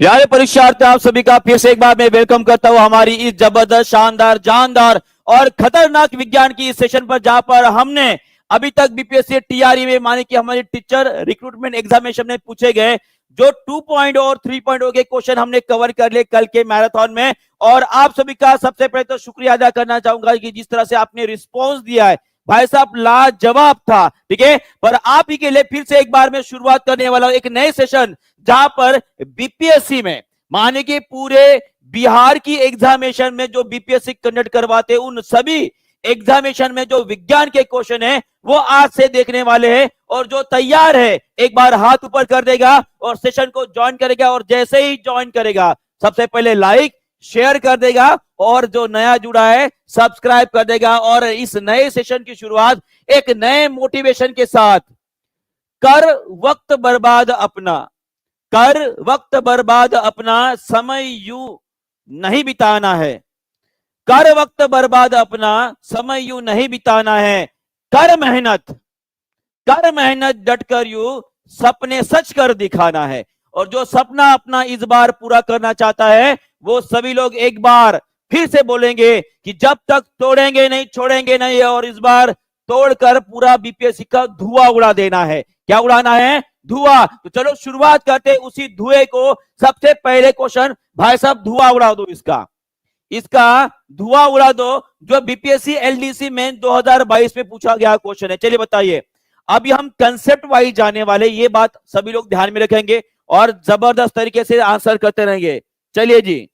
प्यारे परीक्षार्थी, आप सभी का फिर से एक बार मैं वेलकम करता हूं हमारी इस जबरदस्त, शानदार, जानदार और खतरनाक विज्ञान की इस सेशन पर, जहां पर हमने अभी तक बीपीएससी टीआरई में माने कि हमारी टीचर रिक्रूटमेंट एग्जामिनेशन में पूछे गए जो 2 और 3 के क्वेश्चन हमने कवर कर लिए कल के मैराथन में। और आप सभी का सबसे पहले तो शुक्रिया अदा करना चाहूंगा कि जिस तरह से आपने रिस्पॉन्स दिया है, भाई साहब लाजवाब था। ठीक है, पर आप ही के लिए फिर से एक बार मैं शुरुआत करने वाला हूं एक नए सेशन, जहां पर बीपीएससी में माने कि पूरे बिहार की एग्जामिनेशन में जो बीपीएससी कंडक्ट करवाते हैं, उन सभी एग्जामिनेशन में जो विज्ञान के क्वेश्चन है वो आज से देखने वाले हैं। और जो तैयार है एक बार हाथ ऊपर कर देगा और सेशन को ज्वाइन करेगा, और जैसे ही ज्वाइन करेगा सबसे पहले लाइक शेयर कर देगा, और जो नया जुड़ा है सब्सक्राइब कर देगा। और इस नए सेशन की शुरुआत एक नए मोटिवेशन के साथ, कर वक्त बर्बाद अपना, कर वक्त बर्बाद अपना, समय यूं नहीं बिताना है, कर वक्त बर्बाद अपना, समय यूं नहीं बिताना है, कर मेहनत, कर मेहनत डट कर यूं सपने सच कर दिखाना है। और जो सपना अपना इस बार पूरा करना चाहता है वो सभी लोग एक बार फिर से बोलेंगे कि जब तक तोड़ेंगे नहीं छोड़ेंगे नहीं, और इस बार तोड़कर पूरा बीपीएससी का धुआं उड़ा देना है। क्या उड़ाना है? धुआं। तो चलो शुरुआत करते उसी धुएं को। सबसे पहले क्वेश्चन, भाई साहब धुआं उड़ा दो, इसका इसका धुआं उड़ा दो, जो बीपीएससी एलडीसी में 2022 में पूछा गया क्वेश्चन है। चलिए बताइए। अभी हम कंसेप्ट वाइज जाने वाले, ये बात सभी लोग ध्यान में रखेंगे और जबरदस्त तरीके से आंसर करते रहेंगे। चलिए जी,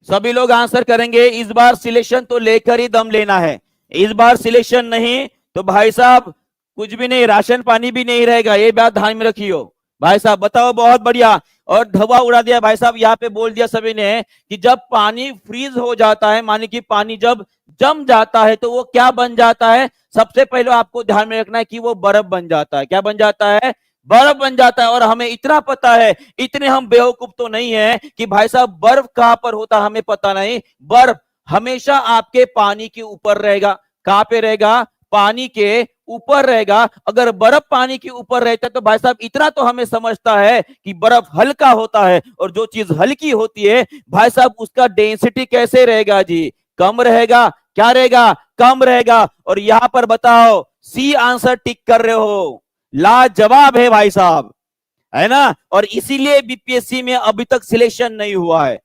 सभी लोग आंसर करेंगे। इस बार सिलेक्शन तो लेकर ही दम लेना है। इस बार सिलेक्शन नहीं तो भाई साहब कुछ भी नहीं, राशन पानी भी नहीं रहेगा, ये बात ध्यान में रखियो। भाई साहब बताओ, बहुत बढ़िया। और धवा उड़ा दिया भाई साहब, यहाँ पे बोल दिया सभी ने कि जब पानी फ्रीज हो जाता है, माने कि पानी जब जम जाता है तो वो क्या बन जाता है? सबसे पहले आपको ध्यान में रखना है कि वो बर्फ बन जाता है। क्या बन जाता है? बर्फ बन जाता है। और हमें इतना पता है, इतने हम बेवकूफ तो नहीं है कि भाई साहब बर्फ कहां पर होता हमें पता नहीं। बर्फ हमेशा आपके पानी के ऊपर रहेगा। कहां पे रहेगा? पानी के ऊपर रहेगा। अगर बर्फ पानी के ऊपर रहता है तो भाई साहब इतना तो हमें समझता है कि बर्फ हल्का होता है, और जो चीज हल्की होती है भाई साहब उसका डेंसिटी कैसे रहेगा जी? कम रहेगा। क्या रहेगा? कम रहेगा। और यहां पर बताओ, सी आंसर टिक कर रहे हो, लाजवाब है भाई साहब, है ना। और इसीलिए बीपीएससी में अभी तक सिलेक्शन नहीं हुआ है।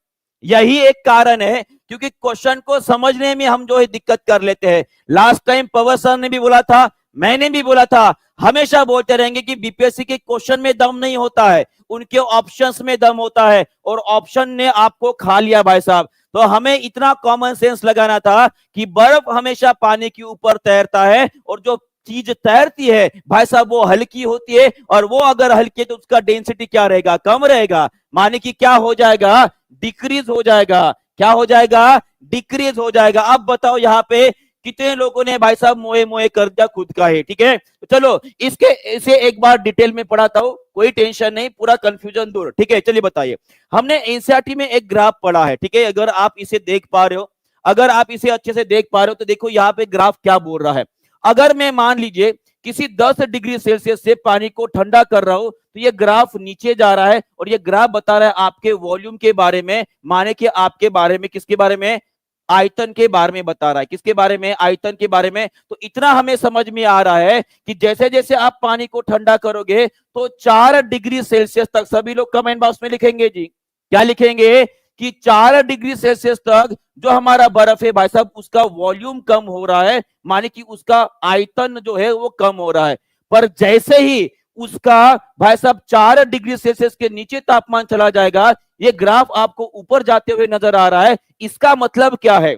यही एक कारण है, क्योंकि क्वेश्चन को समझने में हम जो है दिक्कत कर लेते हैं। लास्ट टाइम पवन सर ने भी बोला था, मैंने भी बोला था, हमेशा बोलते रहेंगे कि बीपीएससी के क्वेश्चन में दम नहीं होता है, उनके ऑप्शंस में दम होता है। और ऑप्शन ने आपको खा लिया भाई साहब। तो हमें इतना कॉमन सेंस लगाना था कि बर्फ हमेशा पानी के ऊपर तैरता है, और जो चीज तैरती है भाई साहब वो हल्की होती है, और वो अगर हल्की है तो उसका डेंसिटी क्या रहेगा? कम रहेगा। माने कि क्या हो जाएगा? डिक्रीज हो जाएगा। क्या हो जाएगा? डिक्रीज हो जाएगा। अब बताओ यहाँ पे कितने लोगों ने भाई साहब मोए मोए कर दिया खुद का है। ठीक है, तो चलो इसके इसे एक बार डिटेल में पढ़ाता हूं, कोई टेंशन नहीं, पूरा कंफ्यूजन दूर। ठीक है, चलिए बताइए। हमने एनसीईआरटी में एक ग्राफ पढ़ा है। ठीक है, अगर आप इसे देख पा रहे हो, अगर आप इसे अच्छे से देख पा रहे हो तो देखो यहाँ पे ग्राफ क्या बोल रहा है। अगर मैं मान लीजिए किसी 10 डिग्री सेल्सियस से पानी को ठंडा कर रहा हूं तो ये ग्राफ नीचे जा रहा है, और ये ग्राफ बता रहा है आपके वॉल्यूम के बारे में, माने कि आपके बारे में, किसके बारे में? आयतन के बारे में बता रहा है। किसके बारे में? आयतन के बारे में। तो इतना हमें समझ में आ रहा है कि जैसे जैसे आप पानी को ठंडा करोगे तो 4 डिग्री सेल्सियस तक, सभी लोग कमेंट बॉक्स में लिखेंगे जी, क्या लिखेंगे? कि 4 डिग्री सेल्सियस तक जो हमारा बर्फ है भाई साहब उसका वॉल्यूम कम हो रहा है, माने कि उसका आयतन जो है वो कम हो रहा है। पर जैसे ही उसका भाई साहब 4 डिग्री सेल्सियस के नीचे तापमान चला जाएगा, ये ग्राफ आपको ऊपर जाते हुए नजर आ रहा है। इसका मतलब क्या है?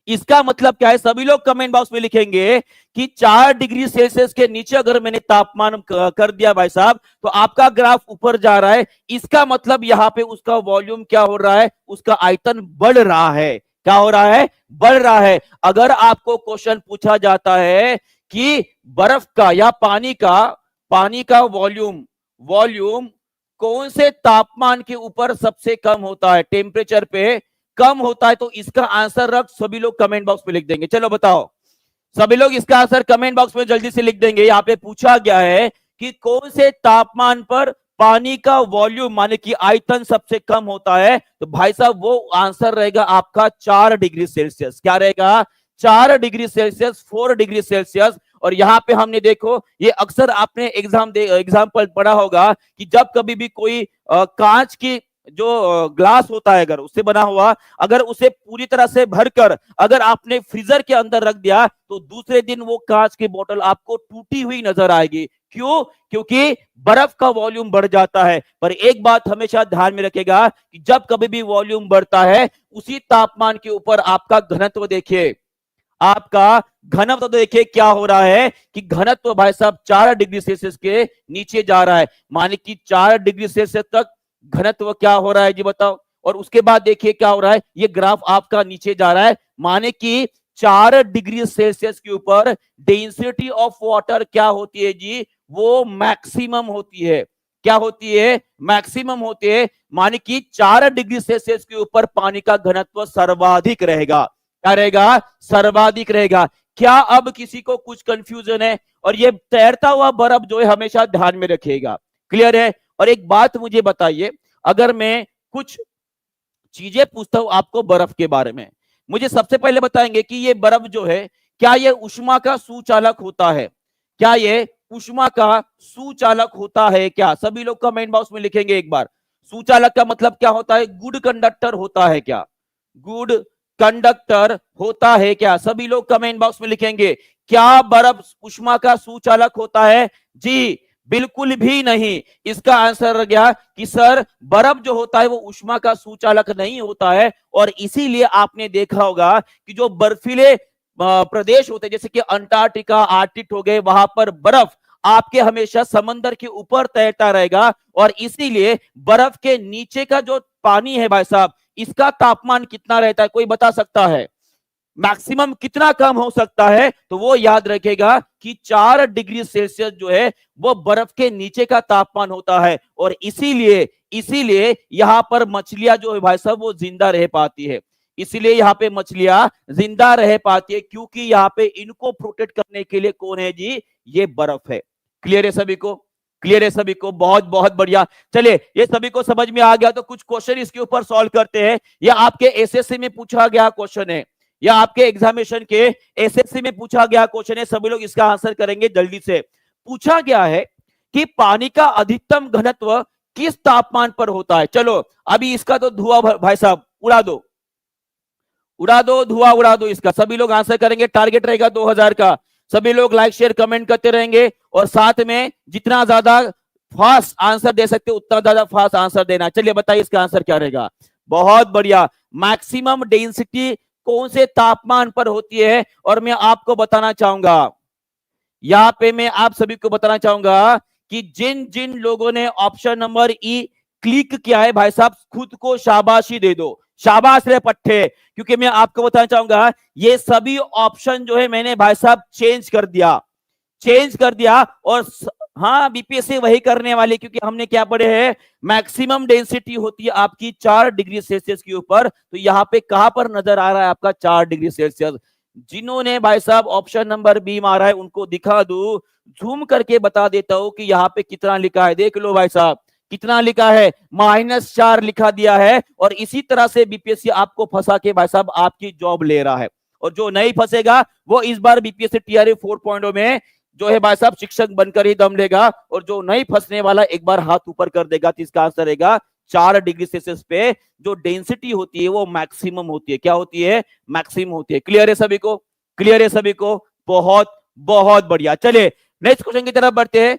इसका मतलब क्या है? सभी लोग कमेंट बॉक्स में लिखेंगे कि 4 डिग्री सेल्सियस के नीचे अगर मैंने तापमान कर दिया भाई साहब तो आपका ग्राफ ऊपर जा रहा है। इसका मतलब यहां पे उसका वॉल्यूम क्या हो रहा है? उसका आयतन बढ़ रहा है। क्या हो रहा है? बढ़ रहा है। अगर आपको क्वेश्चन पूछा जाता है कि बर्फ का या पानी का वॉल्यूम वॉल्यूम कौन से तापमान के ऊपर सबसे कम होता है, टेम्परेचर पे कम होता है, तो इसका आंसर रख सभी लोग कमेंट बॉक्स में लिख देंगे। चलो बताओ, सभी लोग इसका आंसर कमेंट बॉक्स में जल्दी से लिख देंगे। यहाँ पे पूछा गया है कि कौन से तापमान पर पानी का वॉल्यूम माने कि आयतन सबसे कम होता है, तो भाई साहब वो आंसर रहेगा आपका 4 डिग्री सेल्सियस। क्या रहेगा? 4 डिग्री सेल्सियस, 4 डिग्री सेल्सियस। और यहाँ पे हमने देखो, ये अक्सर आपने एग्जाम्पल पढ़ा होगा कि जब कभी भी कोई कांच की जो ग्लास होता है अगर उससे बना हुआ, अगर उसे पूरी तरह से भरकर अगर आपने फ्रीजर के अंदर रख दिया तो दूसरे दिन वो कांच की बोतल आपको टूटी हुई नजर आएगी। क्यों? क्योंकि बर्फ का वॉल्यूम बढ़ जाता है। पर एक बात हमेशा ध्यान में रखेगा कि जब कभी भी वॉल्यूम बढ़ता है, उसी तापमान के ऊपर आपका घनत्व देखिए, आपका घनत्व देखिए क्या हो रहा है कि घनत्व भाई साहब 4 डिग्री सेल्सियस के नीचे जा रहा है। माने कि 4 डिग्री सेल्सियस तक घनत्व क्या हो रहा है जी बताओ। और उसके बाद देखिए क्या हो रहा है, ये ग्राफ आपका नीचे जा रहा है। माने कि 4 डिग्री सेल्सियस के ऊपर डेंसिटी ऑफ वाटर क्या होती है जी? वो मैक्सिमम होती है। क्या होती है? मैक्सिमम होती है। माने कि 4 डिग्री सेल्सियस के ऊपर पानी का घनत्व सर्वाधिक रहेगा। क्या रहेगा? सर्वाधिक रहेगा। क्या अब किसी को कुछ कंफ्यूजन है? और ये तैरता हुआ बर्फ जो है हमेशा ध्यान में रखिएगा। क्लियर है? और एक बात मुझे बताइए, अगर मैं कुछ चीजें पूछता हूं आपको बर्फ के बारे में, मुझे सबसे पहले बताएंगे कि ये बर्फ जो है, क्या ये ऊष्मा का सुचालक होता है? क्या ये ऊष्मा का सुचालक होता है क्या? सभी लोग कमेंट बॉक्स में लिखेंगे एक बार। सुचालक का मतलब क्या होता है? गुड कंडक्टर होता है क्या? गुड कंडक्टर होता है क्या? सभी लोग कमेंट बॉक्स में लिखेंगे। क्या बर्फ ऊष्मा का सुचालक होता है? जी बिल्कुल भी नहीं। इसका आंसर रह गया कि सर बर्फ जो होता है वो ऊष्मा का सुचालक नहीं होता है। और इसीलिए आपने देखा होगा कि जो बर्फीले प्रदेश होते हैं जैसे कि अंटार्कटिका, आर्कटिक हो गए, वहां पर बर्फ आपके हमेशा समंदर के ऊपर तैरता रहेगा। और इसीलिए बर्फ के नीचे का जो पानी है भाई साहब, इसका तापमान कितना रहता है? कोई बता सकता है? मैक्सिमम कितना कम हो सकता है? तो वो याद रखेगा कि 4 डिग्री सेल्सियस जो है वो बर्फ के नीचे का तापमान होता है। और इसीलिए इसीलिए यहां पर मछलियां जो है भाई साहब वो जिंदा रह पाती है। इसीलिए यहां पे मछलियां जिंदा रह पाती है, क्योंकि यहां पे इनको प्रोटेक्ट करने के लिए कौन है जी? ये बर्फ है। क्लियर है सभी को? क्लियर है सभी को? बहुत बहुत बढ़िया। चलिए, ये सभी को समझ में आ गया तो कुछ क्वेश्चन इसके ऊपर सॉल्व करते हैं। यह आपके एसएससी में पूछा गया क्वेश्चन है, या आपके एग्जामिनेशन के एसएससी में पूछा गया क्वेश्चन है। सभी लोग इसका आंसर करेंगे जल्दी से। पूछा गया है कि पानी का अधिकतम घनत्व किस तापमान पर होता है? चलो अभी इसका तो धुआं भाई साहब उड़ा दो, उड़ा दो, धुआं उड़ा दो इसका। सभी लोग आंसर करेंगे। टारगेट रहेगा 2000 का। सभी लोग लाइक शेयर कमेंट करते रहेंगे और साथ में जितना ज्यादा फास्ट आंसर दे सकते उतना ज्यादा फास्ट आंसर देना। चलिए बताइए इसका आंसर क्या रहेगा? बहुत बढ़िया। मैक्सिमम डेंसिटी कौन से तापमान पर होती है? और मैं आपको बताना चाहूंगा, यहां पे मैं आप सभी को बताना चाहूंगा कि जिन जिन लोगों ने ऑप्शन नंबर ई क्लिक किया है भाई साहब, खुद को शाबाशी दे दो। शाबाश रे पट्टे। क्योंकि मैं आपको बताना चाहूंगा ये सभी ऑप्शन जो है मैंने भाई साहब चेंज कर दिया, चेंज कर दिया। और हाँ, बीपीएससी वही करने वाले, क्योंकि हमने क्या पढ़े हैं? मैक्सिमम डेंसिटी होती है आपकी 4 डिग्री सेल्सियस के ऊपर। तो यहाँ पे कहां पर नजर आ रहा है आपका 4 डिग्री सेल्सियस? जिन्होंने भाई साहब ऑप्शन नंबर बी मारा है उनको दिखा दू, जूम करके बता देता हूं कि यहाँ पे कितना लिखा है। देख लो भाई साहब कितना लिखा है, -4 लिखा दिया है। और इसी तरह से बीपीएससी आपको फंसा के भाई साहब आपकी जॉब ले रहा है। और जो नहीं फंसेगा वो इस बार बीपीएससी टीआरई 4.0 में जो है भाई साहब शिक्षक बनकर ही दम लेगा। और जो नहीं फंसने वाला एक बार हाथ ऊपर कर देगा। तो इसका आंसर रहेगा 4 डिग्री सेल्सियस पे जो डेंसिटी होती है वो मैक्सिमम होती है। क्या होती है? मैक्सिमम होती है। क्लियर है सभी को? क्लियर है सभी को? बहुत बहुत बढ़िया। चलिए नेक्स्ट क्वेश्चन की तरफ बढ़ते हैं।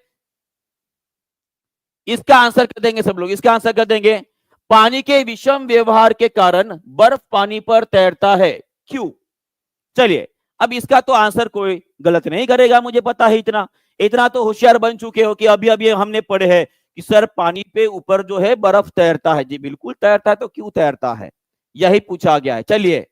इसका आंसर कर देंगे सब लोग, इसका आंसर कर देंगे। पानी के विषम व्यवहार के कारण बर्फ पानी पर तैरता है, क्यों? चलिए अब इसका तो आंसर कोई गलत नहीं करेगा, मुझे पता है। इतना इतना तो होशियार बन चुके हो कि अभी अभी हमने पढ़े हैं कि सर पानी पे ऊपर जो है बर्फ तैरता है। जी बिल्कुल तैरता है, तो क्यों तैरता है यही पूछा गया है। चलिए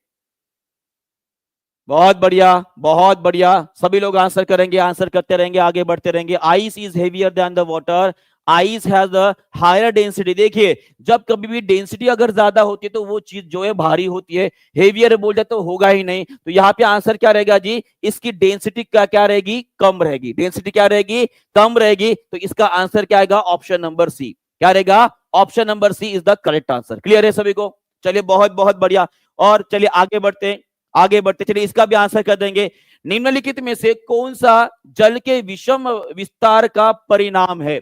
बहुत बढ़िया, बहुत बढ़िया। सभी लोग आंसर करेंगे, आंसर करते रहेंगे, आगे बढ़ते रहेंगे। Ice is heavier than the water. Ice has a higher density. देखिए जब कभी भी डेंसिटी अगर ज्यादा होती है तो वो चीज जो है भारी होती है, हेवियर बोल जाए तो होगा ही नहीं। तो यहाँ पे आंसर क्या रहेगा जी, इसकी डेंसिटी क्या रहेगी, कम रहेगी। डेंसिटी क्या रहेगी, कम रहेगी। तो इसका आंसर क्या आएगा, ऑप्शन नंबर सी। क्या रहेगा, option number C is the correct answer. Clear है सभी को? चलिए बहुत बहुत बढ़िया। और चलिए आगे बढ़ते हैं, आगे बढ़ते चलिए इसका भी आंसर कर देंगे। निम्नलिखित में से कौन सा जल के विषम विस्तार का परिणाम है?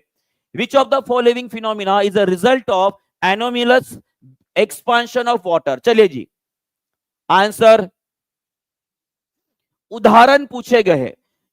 Which of the following phenomena is a result of anomalous expansion of water? चलिए जी आंसर, उदाहरण पूछे गए हैं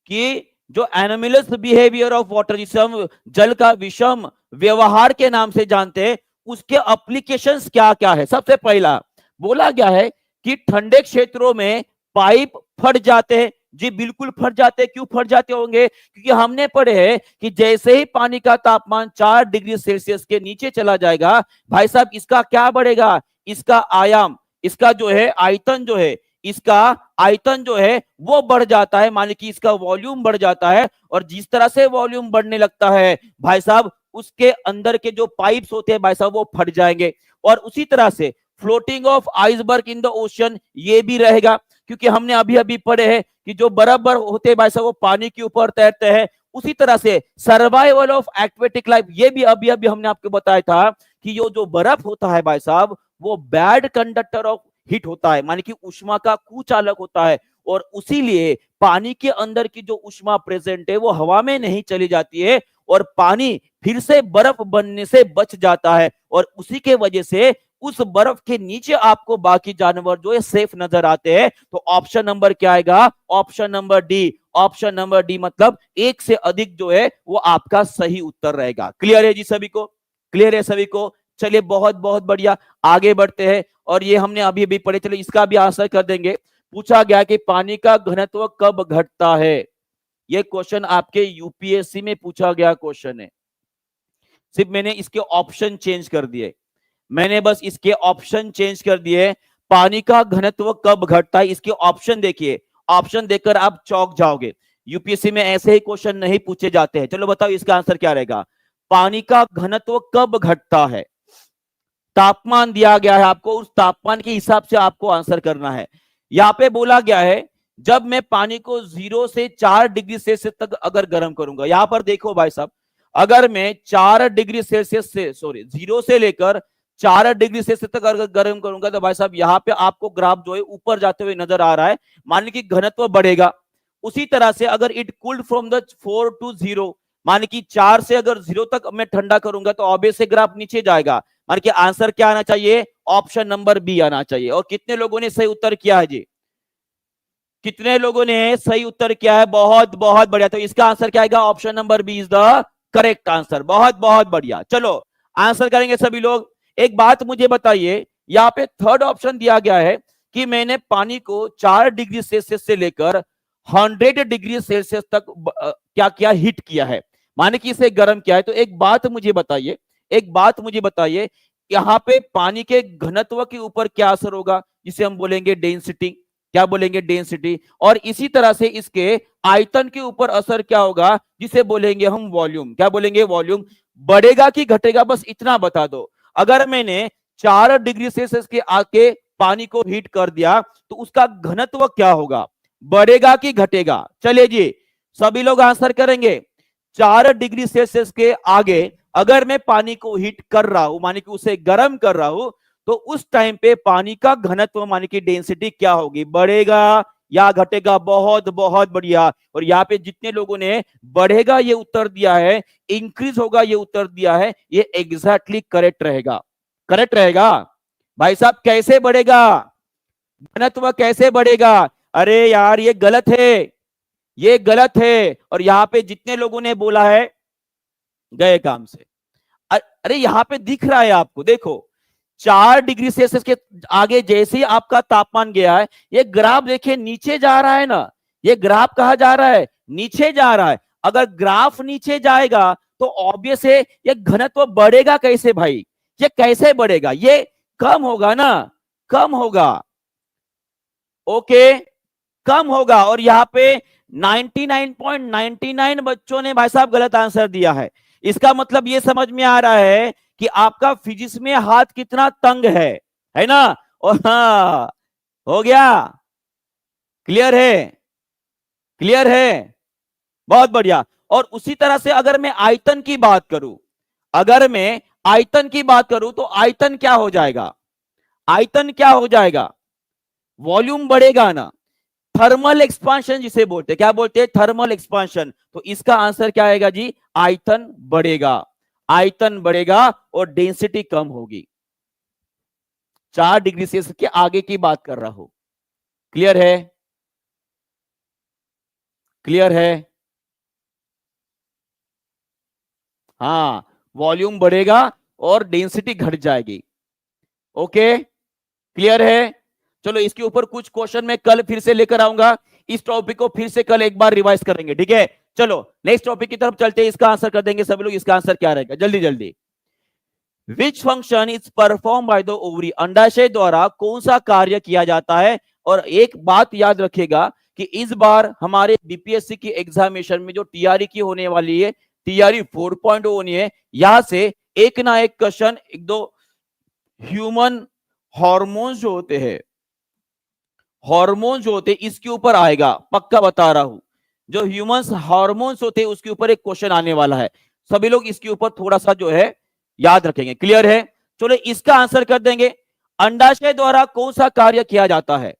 कि जो एनोमिलस बिहेवियर ऑफ वाटर, जिसे हम जल का विषम व्यवहार के नाम से जानते हैं, उसके एप्लीकेशंस क्या क्या है। सबसे पहला बोला गया है कि ठंडे क्षेत्रों में पाइप फट जाते हैं। जी बिल्कुल फट जाते हैं। क्यों फट जाते होंगे, क्योंकि हमने पढ़े हैं कि जैसे ही पानी का तापमान 4 डिग्री सेल्सियस के नीचे चला जाएगा भाई साहब, इसका क्या बढ़ेगा, इसका आयाम, इसका जो है आयतन जो है, इसका आयतन जो है वो बढ़ जाता है, मान लीजिए इसका वॉल्यूम बढ़ जाता है। और जिस तरह से वॉल्यूम बढ़ने लगता है भाई साहब, उसके अंदर के जो पाइप्स होते हैं भाई साहब वो फट जाएंगे। और उसी तरह से floating of iceberg in the ocean ये भी रहेगा, क्योंकि हमने अभी अभी पढ़े हैं कि जो बर्फ होते हैं भाई साहब वो पानी के ऊपर तैरते हैं। उसी तरह से सर्वाइवल ऑफ एक्वेटिक लाइफ, ये भी अभी अभी हमने आपको बताया था कि जो बर्फ होता है भाई साहब वो बैड कंडक्टर ऑफ हीट होता है, माने कि उष्मा का कुचालक होता है। और उसीलिए पानी के अंदर की जो उष्मा प्रेजेंट है वो हवा में नहीं चली जाती है और पानी फिर से बर्फ बनने से बच जाता है। और उसी के वजह से उस बर्फ के नीचे आपको बाकी जानवर जो है सेफ नजर आते हैं। तो ऑप्शन नंबर क्या आएगा, option number D. Option number D मतलब एक से अधिक जो है वो आपका सही उत्तर रहेगा। क्लियर है जी सभी को? क्लियर है सभी को? चलिए बहुत बहुत बढ़िया, आगे बढ़ते हैं। और ये हमने अभी अभी पढ़े, चलिए इसका भी आंसर कर देंगे। पूछा गया कि पानी का घनत्व कब घटता है। ये क्वेश्चन आपके यूपीएससी में पूछा गया क्वेश्चन है। सिर्फ मैंने इसके ऑप्शन चेंज कर दिए, मैंने बस इसके ऑप्शन चेंज कर दिए। पानी का घनत्व कब घटता है, इसके ऑप्शन देखिए, ऑप्शन देखकर आप चौंक जाओगे। यूपीएससी में ऐसे ही क्वेश्चन नहीं पूछे जाते हैं। चलो बताओ इसका आंसर क्या रहेगा, पानी का घनत्व कब घटता है। तापमान दिया गया है आपको, उस तापमान के हिसाब से आपको आंसर करना है। यहां पे बोला गया है जब मैं पानी को 0 से 4 डिग्री सेल्सियस तक अगर गर्म करूंगा। यहां पर देखो भाई साहब, अगर मैं 4 डिग्री सेल्सियस से 0 से लेकर 4 डिग्री सेल्सियस तक अगर गर्म करूंगा तो भाई साहब यहाँ पे आपको ग्राफ जो है ऊपर जाते हुए नजर आ रहा है, मान लीजिए घनत्व बढ़ेगा। उसी तरह से अगर it cooled from the 4 to 0, मान की 4 से अगर 0 तक मैं ठंडा करूंगा तो ऑब्वियसली ग्राफ नीचे जाएगा। मान के आंसर क्या आना चाहिए, ऑप्शन नंबर बी आना चाहिए। और कितने लोगों ने सही उत्तर किया है जी, कितने लोगों ने सही उत्तर किया है, बहुत बहुत बढ़िया। तो इसका आंसर क्या आएगा, option number B is the correct answer. बहुत बहुत बढ़िया। चलो आंसर करेंगे सभी लोग। एक बात मुझे बताइए, यहाँ पे थर्ड ऑप्शन दिया गया है कि मैंने पानी को 4 डिग्री सेल्सियस से लेकर 100 डिग्री सेल्सियस तक क्या किया, हीट किया है, माने कि इसे गर्म किया है। तो एक बात मुझे बताइए, एक बात मुझे बताइए, यहाँ पे पानी के घनत्व के ऊपर क्या असर होगा, जिसे हम बोलेंगे डेंसिटी। क्या बोलेंगे, डेंसिटी। और इसी तरह से इसके आयतन के ऊपर असर क्या होगा, जिसे बोलेंगे हम वॉल्यूम। क्या बोलेंगे, वॉल्यूम। बढ़ेगा कि घटेगा, बस इतना बता दो। अगर मैंने 4 डिग्री सेल्सियस के आके पानी को हीट कर दिया तो उसका घनत्व क्या होगा, बढ़ेगा कि घटेगा। चलिए जी सभी लोग आंसर करेंगे। 4 डिग्री सेल्सियस के आगे अगर मैं पानी को हीट कर रहा हूं, माने कि उसे गर्म कर रहा हूं, तो उस टाइम पे पानी का घनत्व माने कि डेंसिटी क्या होगी, बढ़ेगा या घटेगा। बहुत बहुत बढ़िया। और यहाँ पे जितने लोगों ने बढ़ेगा ये उत्तर दिया है, इंक्रीज होगा ये उत्तर दिया है, ये एग्जैक्टली करेक्ट रहेगा। करेक्ट रहेगा भाई साहब। कैसे बढ़ेगा घनत्व, कैसे बढ़ेगा, अरे यार ये गलत है, ये गलत है। और यहाँ पे जितने लोगों ने बोला है गए काम से। अरे यहाँ पे दिख रहा है आपको, देखो 4 डिग्री सेल्सियस के आगे जैसे ही आपका तापमान गया है, ये ग्राफ देखिए नीचे जा रहा है ना, ये ग्राफ कहां जा रहा है, नीचे जा रहा है। अगर ग्राफ नीचे जाएगा तो ऑब्वियस है ये घनत्व बढ़ेगा कैसे भाई, ये कैसे बढ़ेगा, ये कम होगा ना, कम होगा। ओके, कम होगा। और यहाँ पे 99.99 बच्चों ने भाई साहब गलत आंसर दिया है। इसका मतलब ये समझ में आ रहा है कि आपका फिजिक्स में हाथ कितना तंग है ना। और हाँ, हो गया, क्लियर है, क्लियर है, बहुत बढ़िया। और उसी तरह से अगर मैं आयतन की बात करूं, अगर मैं आयतन की बात करूं तो आयतन क्या हो जाएगा, आयतन क्या हो जाएगा, वॉल्यूम बढ़ेगा ना। थर्मल एक्सपांशन जिसे बोलते हैं, क्या बोलते हैं, थर्मल एक्सपांशन। तो इसका आंसर क्या आएगा जी, आयतन बढ़ेगा, आयतन बढ़ेगा और डेंसिटी कम होगी। 4 डिग्री सेल्सियस के आगे की बात कर रहा हूं, क्लियर है, क्लियर है। हाँ, वॉल्यूम बढ़ेगा और डेंसिटी घट जाएगी। ओके, क्लियर है। चलो इसके ऊपर कुछ क्वेश्चन मैं कल फिर से लेकर आऊंगा, इस टॉपिक को फिर से कल एक बार रिवाइज करेंगे, ठीक है। चलो नेक्स्ट टॉपिक की तरफ चलते हैं, इसका आंसर कर देंगे सभी लोग। इसका आंसर क्या रहेगा, जल्दी जल्दी। Which function is perform by the ovary, अंडाशय द्वारा कौन सा कार्य किया जाता है। और एक बात याद रखिएगा कि इस बार हमारे बीपीएससी की एग्जामिनेशन में जो टीआरई की होने वाली है, टीआरई 4.0 होनी है, यहां से एक ना एक क्वेश्चन, एक दो ह्यूमन हार्मोन्स जो होते हैं, हार्मोन्स जो होते हैं इसके ऊपर आएगा, पक्का बता रहा हूं। जो ह्यूमंस हार्मोन्स होते हैं उसके ऊपर एक क्वेश्चन आने वाला है, सभी लोग इसके ऊपर थोड़ा सा जो है याद रखेंगे, क्लियर है। चलो इसका आंसर कर देंगे, अंडाशय द्वारा कौन सा कार्य किया जाता है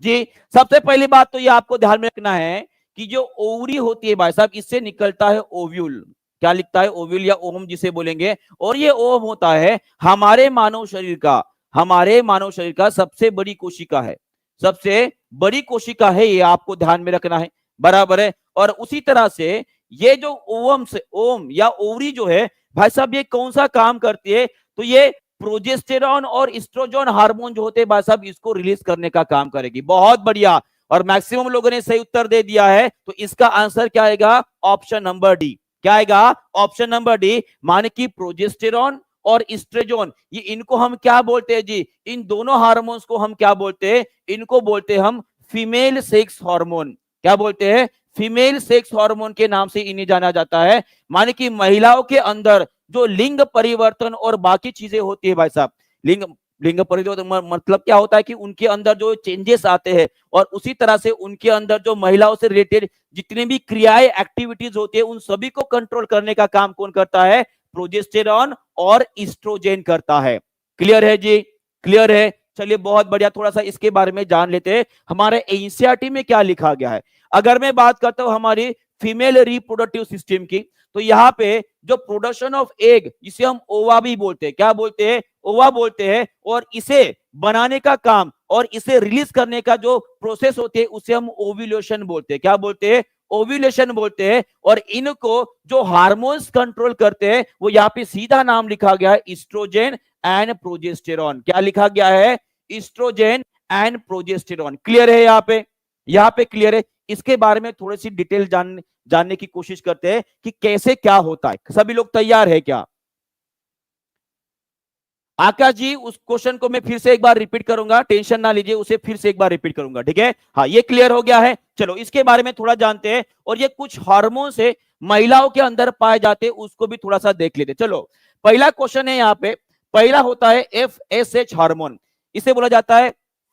जी। सबसे पहली बात तो ये आपको ध्यान में रखना है कि जो ओवरी होती है भाई साहब, इससे निकलता है ओव्यूल, क्या लिखता है, ओव्यूल या ओम जिसे बोलेंगे। और ये ओम होता है हमारे मानव शरीर का, हमारे मानव शरीर का सबसे बड़ी कोशिका है, सबसे बड़ी कोशिका है, ये आपको ध्यान में रखना है, बराबर है। और उसी तरह से ये जो ओवम से ओम या ओवरी जो है भाई साहब, ये कौन सा काम करती है, तो ये प्रोजेस्टेरॉन और एस्ट्रोजन हार्मोन जो होते हैं भाई साहब, इसको रिलीज करने का काम करेगी। बहुत बढ़िया, और मैक्सिमम लोगों ने सही उत्तर दे दिया है, तो इसका आंसर क्या आएगा, ऑप्शन नंबर डी। क्या आएगा, ऑप्शन नंबर डी, माने कि प्रोजेस्टेरॉन और एस्ट्रोजन, ये इनको हम क्या बोलते हैं जी, इन दोनों हार्मोन्स को हम क्या बोलते हैं, इनको बोलते हैं हम फीमेल सेक्स हार्मोन। क्या बोलते हैं, फीमेल सेक्स हार्मोन के नाम से इन्हें जाना जाता है। माने कि महिलाओं के अंदर जो लिंग परिवर्तन और बाकी चीजें होती है भाई साहब, लिंग लिंग परिवर्तन मतलब क्या होता है कि उनके अंदर जो चेंजेस आते हैं, और उसी तरह से उनके अंदर जो महिलाओं से रिलेटेड जितनी भी क्रियाएं एक्टिविटीज होती है, उन सभी को कंट्रोल करने का काम कौन करता है, प्रोजेस्टेरॉन और एस्ट्रोजन करता है। क्लियर है जी, क्लियर है। चलिए बहुत बढ़िया, थोड़ा सा इसके बारे में जान लेते हैं, हमारे एनसीईआरटी में क्या लिखा गया है। अगर मैं बात करता हूं हमारी फीमेल रिप्रोडक्टिव सिस्टम की, तो यहाँ पे जो प्रोडक्शन ऑफ एग, जिसे हम ओवा भी बोलते हैं, क्या बोलते हैं, ओवा बोलते हैं, और इसे बनाने का काम और इसे रिलीज करने का जो प्रोसेस होते हैं उसे हम ओव्यूलेशन बोलते हैं। क्या बोलते हैं, ओव्यूलेशन बोलते हैं। और इनको जो हार्मोन्स कंट्रोल करते हैं, वो यहाँ पे सीधा नाम लिखा गया है, एस्ट्रोजन एंड प्रोजेस्टेरॉन। क्या लिखा गया है, एस्ट्रोजन एंड प्रोजेस्टेरॉन। क्लियर है यहाँ पे, यहाँ पे क्लियर है। इसके बारे में थोड़ी सी डिटेल जानने की कोशिश करते हैं कि कैसे क्या होता है। सभी लोग तैयार है क्या, आकाश जी, उस क्वेश्चन को मैं फिर से एक बार रिपीट करूंगा, टेंशन ना लीजिए, उसे फिर से एक बार रिपीट करूंगा, ठीक है। हाँ, ये क्लियर हो गया है। चलो इसके बारे में थोड़ा जानते हैं, और ये कुछ हार्मोन से महिलाओं के अंदर पाए जाते हैं, उसको भी थोड़ा सा देख लेते। चलो पहला क्वेश्चन है यहाँ पे, पहला होता है FSH हार्मोन। इसे बोला जाता है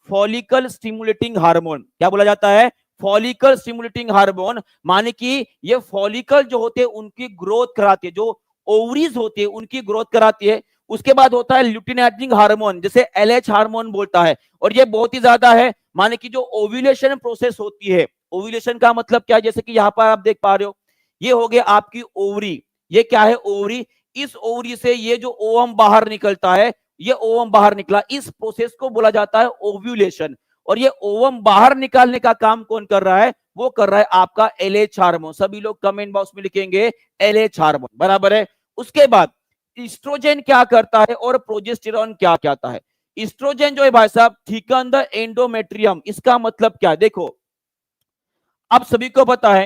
फॉलिकल स्टिमुलेटिंग हार्मोन। क्या बोला जाता है, फॉलिकल स्टिमुलेटिंग हार्मोन। माने कि ये फॉलिकल जो होते हैं उनकी ग्रोथ कराती है, जो ओवरीज होती है उनकी ग्रोथ कराती है। उसके बाद होता है ल्यूटिनाइजिंग हार्मोन, जैसे LH हार्मोन बोलता है, और ये बहुत ही ज्यादा है। माने कि जो ओव्यूलेशन प्रोसेस होती है, ओव्यूलेशन का मतलब क्या है, जैसे कि यहाँ पर आप देख पा रहे हो, ये हो गया आपकी ओवरी, ये क्या है, ओवरी। इस ओवरी से ये जो ओवम बाहर निकलता है, ये ओवम बाहर निकला, इस प्रोसेस को बोला जाता है ओव्यूलेशन। और ये ओवम बाहर निकालने का काम कौन कर रहा है, वो कर रहा है आपका LH हार्मोन। सभी लोग कमेंट बॉक्स में लिखेंगे LH हार्मोन, बराबर है। उसके बाद एस्ट्रोजन क्या करता है और प्रोजेस्टेरॉन क्या कहता है। एस्ट्रोजन जो है भाई साहब, थिकन द एंडोमेट्रियम। इसका मतलब क्या है, देखो आप सभी को पता है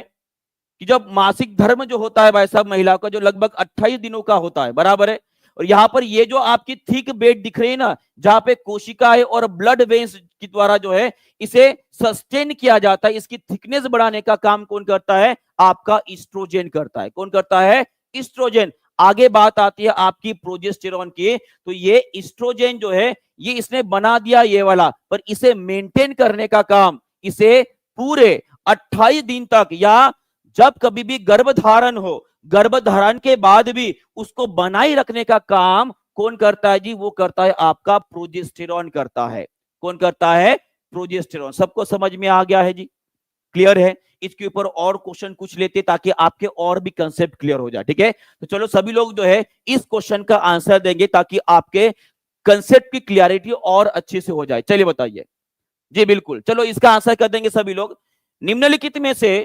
कि जब मासिक धर्म जो होता है भाई साहब महिला का, जो लगभग 28 दिनों का होता है, बराबर है। और यहाँ पर ये जो आपकी थिक बेड दिख रही है ना, जहां पे कोशिका है और ब्लड वेन्स के द्वारा जो है इसे सस्टेन किया जाता है, इसकी थिकनेस बढ़ाने का काम कौन करता है, आपका एस्ट्रोजन करता है। कौन करता है, ईस्ट्रोजन। आगे बात आती है आपकी प्रोजेस्टेरॉन की, तो ये ईस्ट्रोजन जो है ये इसने बना दिया ये वाला, पर इसे मेंटेन करने का काम इसे पूरे 28 दिन तक या जब कभी भी गर्भधारण हो, गर्भधारण के बाद भी उसको बनाए रखने का काम कौन करता है जी? वो करता है आपका प्रोजेस्टेरॉन करता है। कौन करता है? प्रोजेस्टेरॉन। सबको समझ में आ गया है जी? क्लियर है? इसके ऊपर और क्वेश्चन कुछ लेते ताकि आपके और भी कंसेप्ट क्लियर हो जाए। ठीक है, तो चलो सभी लोग जो है इस क्वेश्चन का आंसर देंगे ताकि आपके कंसेप्ट की क्लियरिटी और अच्छे से हो जाए। चलिए बताइए जी। बिल्कुल, चलो इसका आंसर कर देंगे सभी लोग। निम्नलिखित में से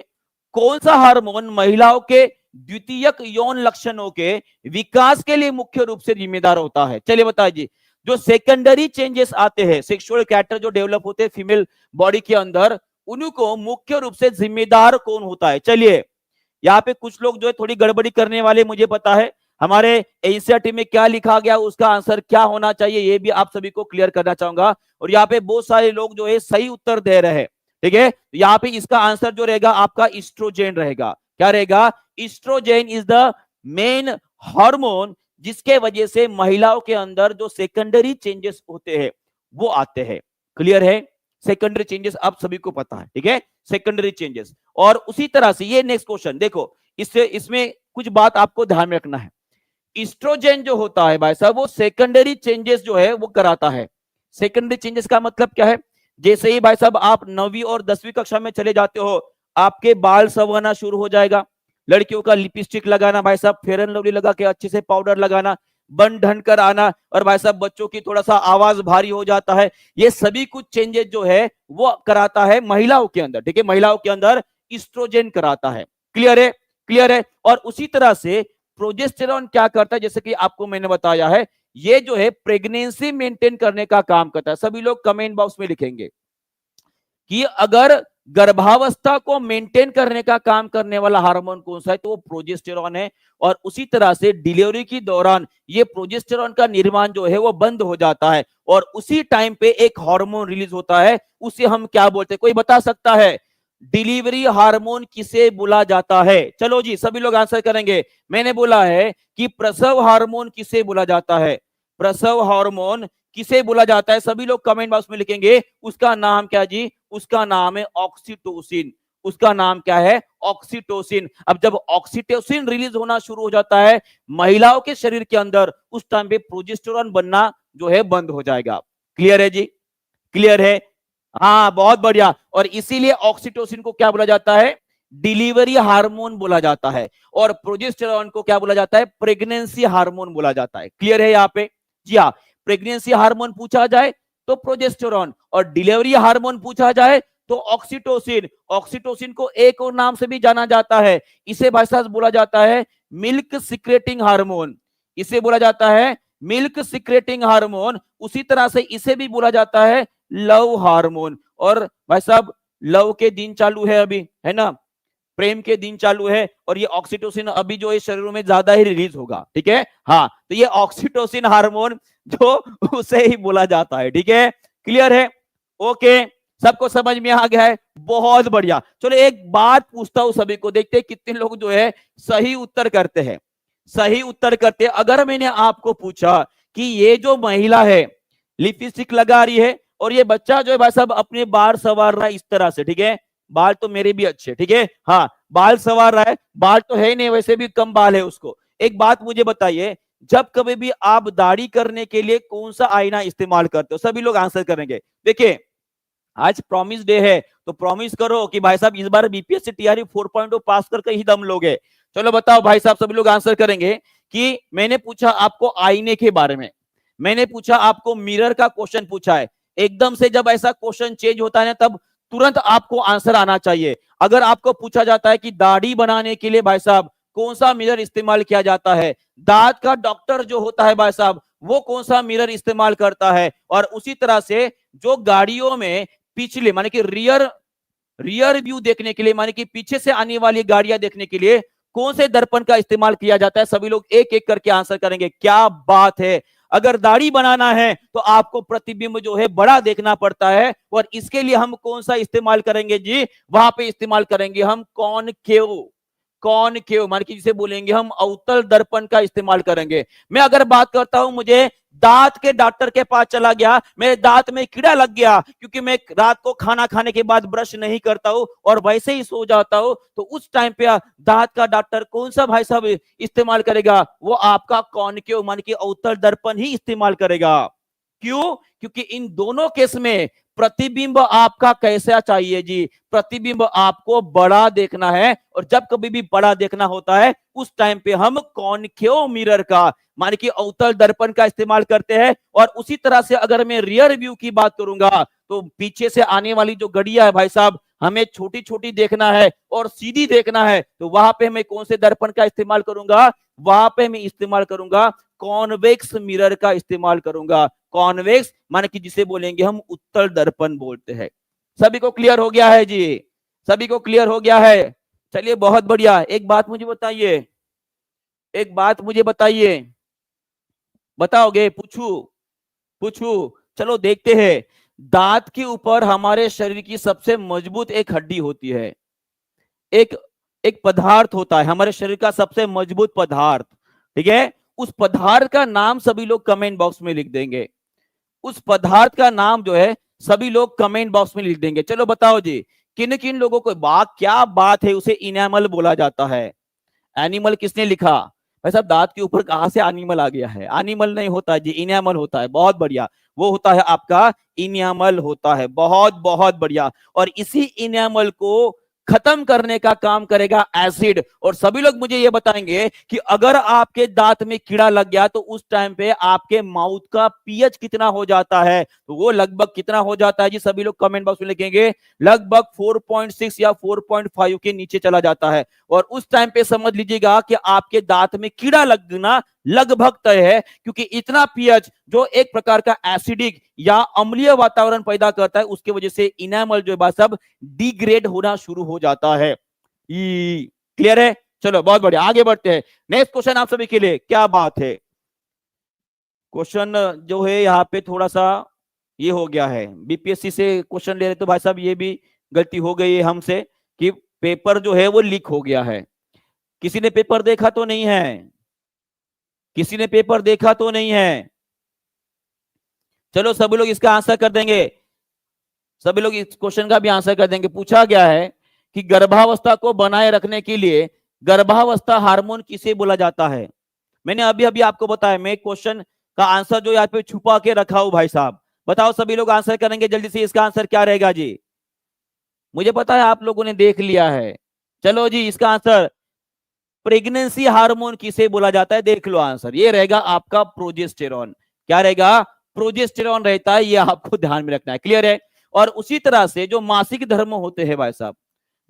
कौन सा हार्मोन महिलाओं के द्वितीयक यौन लक्षणों के विकास के लिए मुख्य रूप से जिम्मेदार होता है? चलिए बताइए जी। जो सेकेंडरी चेंजेस आते हैं, सेक्सुअल कैरेक्टर जो डेवलप होते हैं फीमेल बॉडी के अंदर, उनको मुख्य रूप से जिम्मेदार कौन होता है? चलिए, यहाँ पे कुछ लोग जो है थोड़ी गड़बड़ी करने वाले, मुझे पता है। हमारे एनसीईआरटी में क्या लिखा गया उसका आंसर क्या होना चाहिए ये भी आप सभी को क्लियर करना चाहूंगा। और यहाँ पे बहुत सारे लोग जो है सही उत्तर दे रहे हैं। ठीक है, यहाँ पे इसका आंसर जो रहेगा आपका ईस्ट्रोजेन रहेगा। क्या रहेगा? Oestrogen is the main hormone जिसके वजह से महिलाओं के अंदर जो सेकेंडरी चेंजेस होते हैं वो आते हैं। क्लियर है? सेकेंडरी चेंजेस आप सभी को पता है। ठीक है, सेकेंडरी चेंजेस। और उसी तरह से ये नेक्स्ट क्वेश्चन देखो, इससे इसमें कुछ बात आपको ध्यान में रखना है। ईस्ट्रोजेन जो होता है भाई साहब वो सेकेंडरी चेंजेस जो है वो कराता है। सेकेंडरी चेंजेस का मतलब क्या है? जैसे ही भाई साहब आप 9वीं और 10वीं कक्षा में चले जाते हो, आपके बाल संवरना शुरू हो जाएगा। लड़कियों का लिपस्टिक लगाना भाई साहब, फेयर एंड लवली लगा के अच्छे से पाउडर लगाना, बन ढन कर आना, और भाई साहब बच्चों की थोड़ा सा आवाज भारी हो जाता है। ये सभी कुछ चेंजेस जो है वो कराता है महिलाओं के अंदर। ठीक है, महिलाओं के अंदर ईस्ट्रोजेन कराता है। क्लियर है? क्लियर है? और उसी तरह से प्रोजेस्टेरॉन क्या करता है? जैसे कि आपको मैंने बताया है, ये जो है प्रेगनेंसी मेंटेन करने का काम करता है। सभी लोग कमेंट बॉक्स में लिखेंगे कि अगर गर्भावस्था को मेंटेन करने का काम करने वाला हार्मोन कौन सा है, तो वो प्रोजेस्टेरॉन है। और उसी तरह से डिलीवरी के दौरान ये प्रोजेस्टेरॉन का निर्माण जो है वो बंद हो जाता है और उसी टाइम पे एक हार्मोन रिलीज होता है, उसे हम क्या बोलते हैं? कोई बता सकता है? डिलीवरी हार्मोन किसे बोला जाता है? चलो जी सभी लोग आंसर करेंगे। मैंने बोला है कि प्रसव हार्मोन किसे बोला जाता है? प्रसव हार्मोन किसे बोला जाता है? सभी लोग कमेंट बॉक्स में लिखेंगे। उसका नाम क्या जी? उसका नाम है ऑक्सीटोसिन। उसका नाम क्या है? ऑक्सीटोसिन। अब जब ऑक्सीटोसिन रिलीज होना शुरू हो जाता है महिलाओं के शरीर के अंदर, उस टाइम पे प्रोजेस्टेरॉन बनना जो है बंद हो जाएगा। क्लियर है जी? क्लियर है? हाँ, बहुत बढ़िया। और इसीलिए ऑक्सीटोसिन को क्या बोला जाता है? डिलीवरी हार्मोन बोला जाता है। और प्रोजेस्टेरॉन को क्या बोला जाता है? प्रेगनेंसी हार्मोन बोला जाता है। क्लियर है यहाँ पे? जी हाँ, प्रेगनेंसी हार्मोन पूछा जाए तो प्रोजेस्टेरॉन, और डिलीवरी हार्मोन पूछा जाए तो ऑक्सीटोसिन। ऑक्सीटोसिन को एक और नाम से भी जाना जाता है, इसे भाई साहब बोला जाता है मिल्क सिक्रेटिंग हार्मोन। इसे बोला जाता है मिल्क सिक्रेटिंग हार्मोन। उसी तरह से इसे भी बोला जाता है लव हार्मोन। और भाई साहब लव के दिन चालू है अभी, है ना? प्रेम के दिन चालू है, और ये ऑक्सीटोसिन अभी जो है शरीरों में ज्यादा ही रिलीज होगा। ठीक है, हाँ, तो ये ऑक्सीटोसिन हार्मोन जो उसे ही बोला जाता है। ठीक है, क्लियर है? ओके, सबको समझ में आ गया है? बहुत बढ़िया। चलो एक बात पूछता हूं सभी को, देखते हैं कितने लोग जो है सही उत्तर करते हैं। सही उत्तर करते हैं। अगर मैंने आपको पूछा कि ये जो महिला है लिपस्टिक लगा रही है और ये बच्चा जो है भाई साहब अपने बाल संवार रहा है इस तरह से, ठीक है, बाल तो मेरे भी अच्छे, ठीक है, हाँ, बाल संवार रहा है, बाल तो है नहीं, वैसे भी कम बाल है उसको। एक बात मुझे बताइए, जब कभी भी आप दाढ़ी करने के लिए कौन सा आईना इस्तेमाल करते हो? सभी लोग आंसर करेंगे। देखिए, आज प्रॉमिस डे है, तो प्रॉमिस करो कि भाई साहब इस बार बीपीएससी टीआरई 4.0 पास करके ही दम लोगे। चलो बताओ भाई साहब, सभी लोग आंसर करेंगे कि मैंने पूछा आपको आईने के बारे में, मैंने पूछा आपको मिरर का क्वेश्चन पूछा है। एकदम से जब ऐसा क्वेश्चन चेंज होता है ना, तब तुरंत आपको आंसर आना चाहिए। अगर आपको पूछा जाता है कि दाढ़ी बनाने के लिए भाई साहब कौन सा मिरर इस्तेमाल किया जाता है, दांत का डॉक्टर जो होता है भाई साहब वो कौन सा मिरर इस्तेमाल करता है, और उसी तरह से जो गाड़ियों में पिछले माने कि रियर व्यू देखने के लिए, माने कि पीछे से आने वाली गाड़ियां देखने के लिए कौन से दर्पण का इस्तेमाल किया जाता है? सभी लोग एक एक करके आंसर करेंगे। क्या बात है! अगर दाढ़ी बनाना है तो आपको प्रतिबिंब जो है बड़ा देखना पड़ता है, और इसके लिए हम कौन सा इस्तेमाल करेंगे जी? वहां पे इस्तेमाल करेंगे हम कॉनकेव। कॉनकेव, मान कि जिसे बोलेंगे हम अवतल दर्पण का इस्तेमाल करेंगे। मैं अगर बात करता हूं, मुझे दांत के डॉक्टर के पास चला गया, मेरे दांत में कीड़ा लग गया क्योंकि मैं रात को खाना खाने के बाद ब्रश नहीं करता हूं और वैसे ही सो जाता हूं, तो उस टाइम पे दांत का डॉक्टर कौन सा भाई साहब इस्तेमाल करेगा? वो आपका कॉनकेव मान कि अवतल दर्पण ही इस्तेमाल करेगा। क्यों? क्योंकि इन दोनों केस में प्रतिबिंब आपका कैसा चाहिए जी? प्रतिबिंब आपको बड़ा देखना है, और जब कभी भी बड़ा देखना होता है उस टाइम पे हम कॉनकेव मिरर का मान कि अवतल दर्पण का इस्तेमाल करते हैं। और उसी तरह से अगर मैं रियर व्यू की बात करूंगा, तो पीछे से आने वाली जो गड़िया है भाई साहब, हमें छोटी छोटी देखना है और सीधी देखना है, तो वहां पे मैं कौन से दर्पण का इस्तेमाल करूंगा? वहां पे मैं इस्तेमाल करूंगा कॉन्वेक्स मिरर का इस्तेमाल करूंगा। कॉन्वेक्स माने कि जिसे बोलेंगे हम उत्तल दर्पण बोलते हैं। सभी को क्लियर हो गया है जी? सभी को क्लियर हो गया है? चलिए बहुत बढ़िया। एक बात मुझे बताइए, एक बात मुझे बताइए, बताओगे? पूछू पूछू? चलो देखते हैं। दांत के ऊपर हमारे शरीर की सबसे मजबूत एक हड्डी होती है, एक एक पदार्थ होता है हमारे शरीर का सबसे मजबूत पदार्थ, ठीक है? उस पदार्थ का नाम सभी लोग कमेंट बॉक्स में लिख देंगे। उस पदार्थ का नाम जो है सभी लोग कमेंट बॉक्स में लिख देंगे। चलो बताओ जी, किन किन लोगों को क्या बात है उसे इनेमल बोला जाता है? एनिमल किसने लिखा? भाई साहब दांत के ऊपर कहां से एनिमल आ गया है? एनिमल नहीं होता है जी, इनेमल होता है। बहुत बढ़िया, वो होता है आपका इनेमल होता है। बहुत बहुत बढ़िया। और इसी इनेमल को खत्म करने का काम करेगा एसिड। और सभी लोग मुझे ये बताएंगे कि अगर आपके दांत में कीड़ा लग गया तो उस टाइम पे आपके माउथ का पीएच कितना हो जाता है? तो वो लगभग कितना हो जाता है जी? सभी लोग कमेंट बॉक्स में लिखेंगे लगभग 4.6 या 4.5 के नीचे चला जाता है। और उस टाइम पे समझ लीजिएगा कि आपके दांत में कीड़ा लगना लगभग तय है, क्योंकि इतना पीएच जो एक प्रकार का एसिडिक या अम्लीय वातावरण पैदा करता है, उसकी वजह से इनेमल जो है सब डिग्रेड होना शुरू हो जाता है। क्लियर है? चलो बहुत बढ़िया, आगे बढ़ते हैं। नेक्स्ट क्वेश्चन आप सभी के लिए, क्या बात है? क्वेश्चन जो है यहाँ पे थोड़ा सा ये हो गया है, बीपीएससी से क्वेश्चन ले रहे तो भाई साहब ये भी गलती हो गई है हमसे कि पेपर जो है वो लीक हो गया है। किसी ने पेपर देखा तो नहीं है? किसी ने पेपर देखा तो नहीं है? चलो सभी लोग इसका आंसर कर देंगे, सभी लोग इस क्वेश्चन का भी आंसर कर देंगे। पूछा गया है कि गर्भावस्था को बनाए रखने के लिए गर्भावस्था हार्मोन किसे बोला जाता है? मैंने अभी अभी आपको बताया, मैं क्वेश्चन का आंसर जो यहाँ पे छुपा के रखा हूं भाई साहब। बताओ सभी लोग आंसर करेंगे जल्दी से, इसका आंसर क्या रहेगा जी? मुझे पता है आप लोगों ने देख लिया है। चलो जी, इसका आंसर प्रेगनेंसी हार्मोन किसे बोला जाता है? देख लो आंसर, ये रहेगा आपका प्रोजेस्टेरॉन। क्या रहेगा? प्रोजेस्टेरॉन रहता है, ये आपको ध्यान में रखना है। क्लियर है? और उसी तरह से जो मासिक धर्म होते हैं भाई साहब,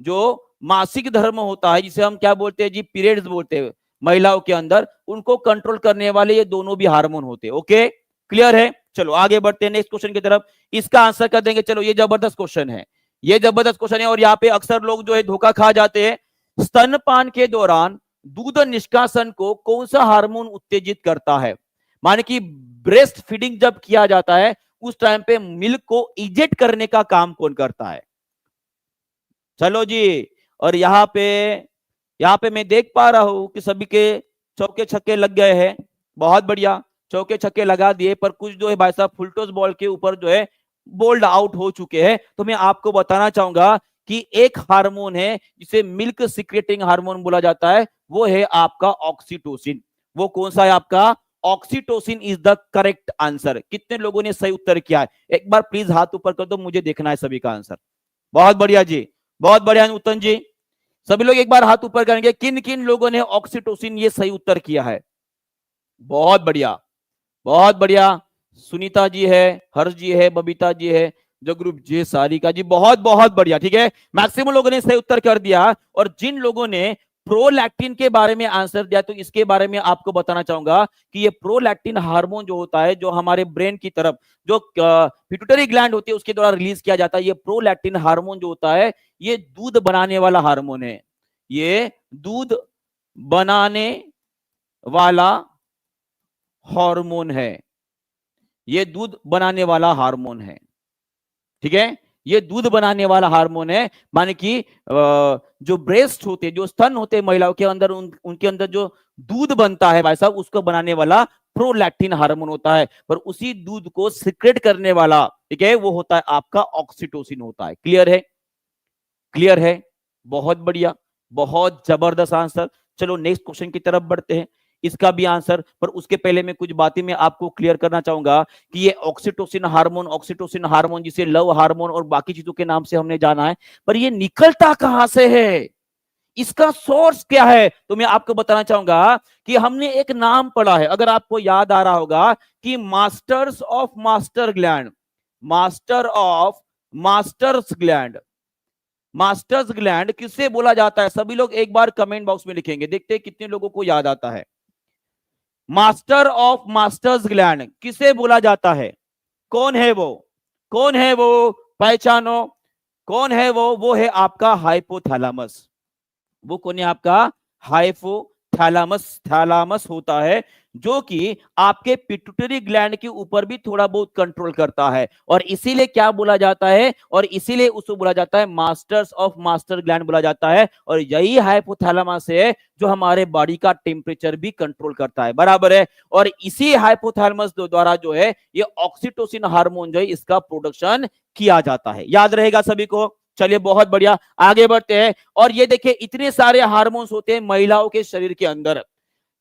जो मासिक धर्म होता है जिसे हम क्या बोलते हैं जी? पीरियड्स बोलते हैं महिलाओं के अंदर, उनको कंट्रोल करने वाले ये दोनों भी हार्मोन होते हैं। ओके, क्लियर है? चलो आगे बढ़ते हैं नेक्स्ट क्वेश्चन की तरफ। इसका आंसर कर देंगे। चलो ये जबरदस्त क्वेश्चन है, ये जबरदस्त क्वेश्चन है। और यहाँ पे अक्सर लोग जो है धोखा खा जाते हैं। स्तनपान के दौरान दूध निष्कासन को कौन सा हार्मोन उत्तेजित करता है? माने कि ब्रेस्ट फीडिंग जब किया जाता है उस टाइम पे मिल्क को इजेक्ट करने का काम कौन करता है? चलो जी, और यहाँ पे मैं देख पा रहा हूं कि सभी के चौके छक्के लग गए हैं। बहुत बढ़िया, चौके छक्के लगा दिए, पर कुछ जो है भाई साहब फुलटॉस बॉल के ऊपर जो है बोल्ड आउट हो चुके हैं। तो मैं आपको बताना चाहूंगा कि एक हार्मोन है जिसे मिल्क सिक्रेटिंग हार्मोन बोला जाता है, वो है आपका ऑक्सीटोसिन। वो कौन सा है आपका? Oxytocin is the correct answer. कितने लोगों ने सही उत्तर किया है? एक बार प्लीज हाथ ऊपर कर दो, मुझे देखना है सभी का आंसर। बहुत बढ़िया जी, बहुत बढ़िया नूतन जी। सभी लोग एक बार हाथ ऊपर करेंगे, किन किन लोगों ने ऑक्सीटोसिन ये सही उत्तर किया है? बहुत बढ़िया, बहुत बढ़िया। सुनीता जी है, हर्ष जी है, बबीता जी है, जगरूप जी, सारिका जी, बहुत बहुत बढ़िया। ठीक है, मैक्सिमम लोगों ने सही उत्तर कर दिया। और जिन लोगों ने प्रोलैक्टिन के बारे में आंसर दिया, तो इसके बारे में आपको बताना चाहूंगा कि ये प्रोलैक्टिन हार्मोन जो होता है, जो हमारे ब्रेन की तरफ जो पिट्यूटरी ग्लैंड होती है उसके द्वारा रिलीज किया जाता है, ये प्रोलैक्टिन हार्मोन जो होता है ये दूध बनाने वाला हार्मोन है। ये दूध बनाने वाला हार्मोन है, ये दूध बनाने वाला हार्मोन है। ठीक है, ये दूध बनाने वाला हार्मोन है, माने कि जो ब्रेस्ट होते, जो स्तन होते महिलाओं के अंदर, उनके अंदर जो दूध बनता है भाई साहब, उसको बनाने वाला प्रोलैक्टिन हार्मोन होता है। पर उसी दूध को सिक्रेट करने वाला, ठीक है, वो होता है आपका ऑक्सीटोसिन होता है। क्लियर है? क्लियर है? बहुत बढ़िया, बहुत जबरदस्त आंसर। चलो नेक्स्ट क्वेश्चन की तरफ बढ़ते हैं, इसका भी आंसर, पर उसके पहले मैं कुछ बातें मैं आपको क्लियर करना चाहूंगा कि ये ऑक्सीटोसिन हार्मोन जिसे लव हार्मोन और बाकी चीजों के नाम से हमने जाना है, पर ये निकलता कहां से है, इसका सोर्स क्या है, तो मैं आपको बताना चाहूंगा कि हमने एक नाम पढ़ा है, अगर आपको याद आ रहा होगा, कि masters of master gland, master of masters gland, masters gland किससे बोला जाता है? सभी लोग एक बार कमेंट बॉक्स में लिखेंगे, देखते हैं कितने लोगों को याद आता है। मास्टर ऑफ मास्टर्स ग्लैंड किसे बोला जाता है? कौन है वो? कौन है वो? पहचानो, कौन है वो है आपका हाइपोथैलेमस। वो कौन है आपका? हाइपोथैलेमस। थैलेमस होता है जो कि आपके पिट्यूटरी ग्लैंड के ऊपर भी थोड़ा बहुत कंट्रोल करता है, और इसीलिए क्या बोला जाता है, और इसीलिए उसको बोला जाता है मास्टर्स ऑफ मास्टर ग्लैंड बोला जाता है। और यही हाइपोथैलेमस है जो हमारे बॉडी का टेम्परेचर भी कंट्रोल करता है, बराबर है। और इसी हाइपोथैलेमस द्वारा जो है ये ऑक्सीटोसिन हार्मोन जो है इसका प्रोडक्शन किया जाता है। याद रहेगा सभी को? चलिए बहुत बढ़िया, आगे बढ़ते हैं। और ये देखिए इतने सारे हार्मोन्स होते हैं महिलाओं के शरीर के अंदर,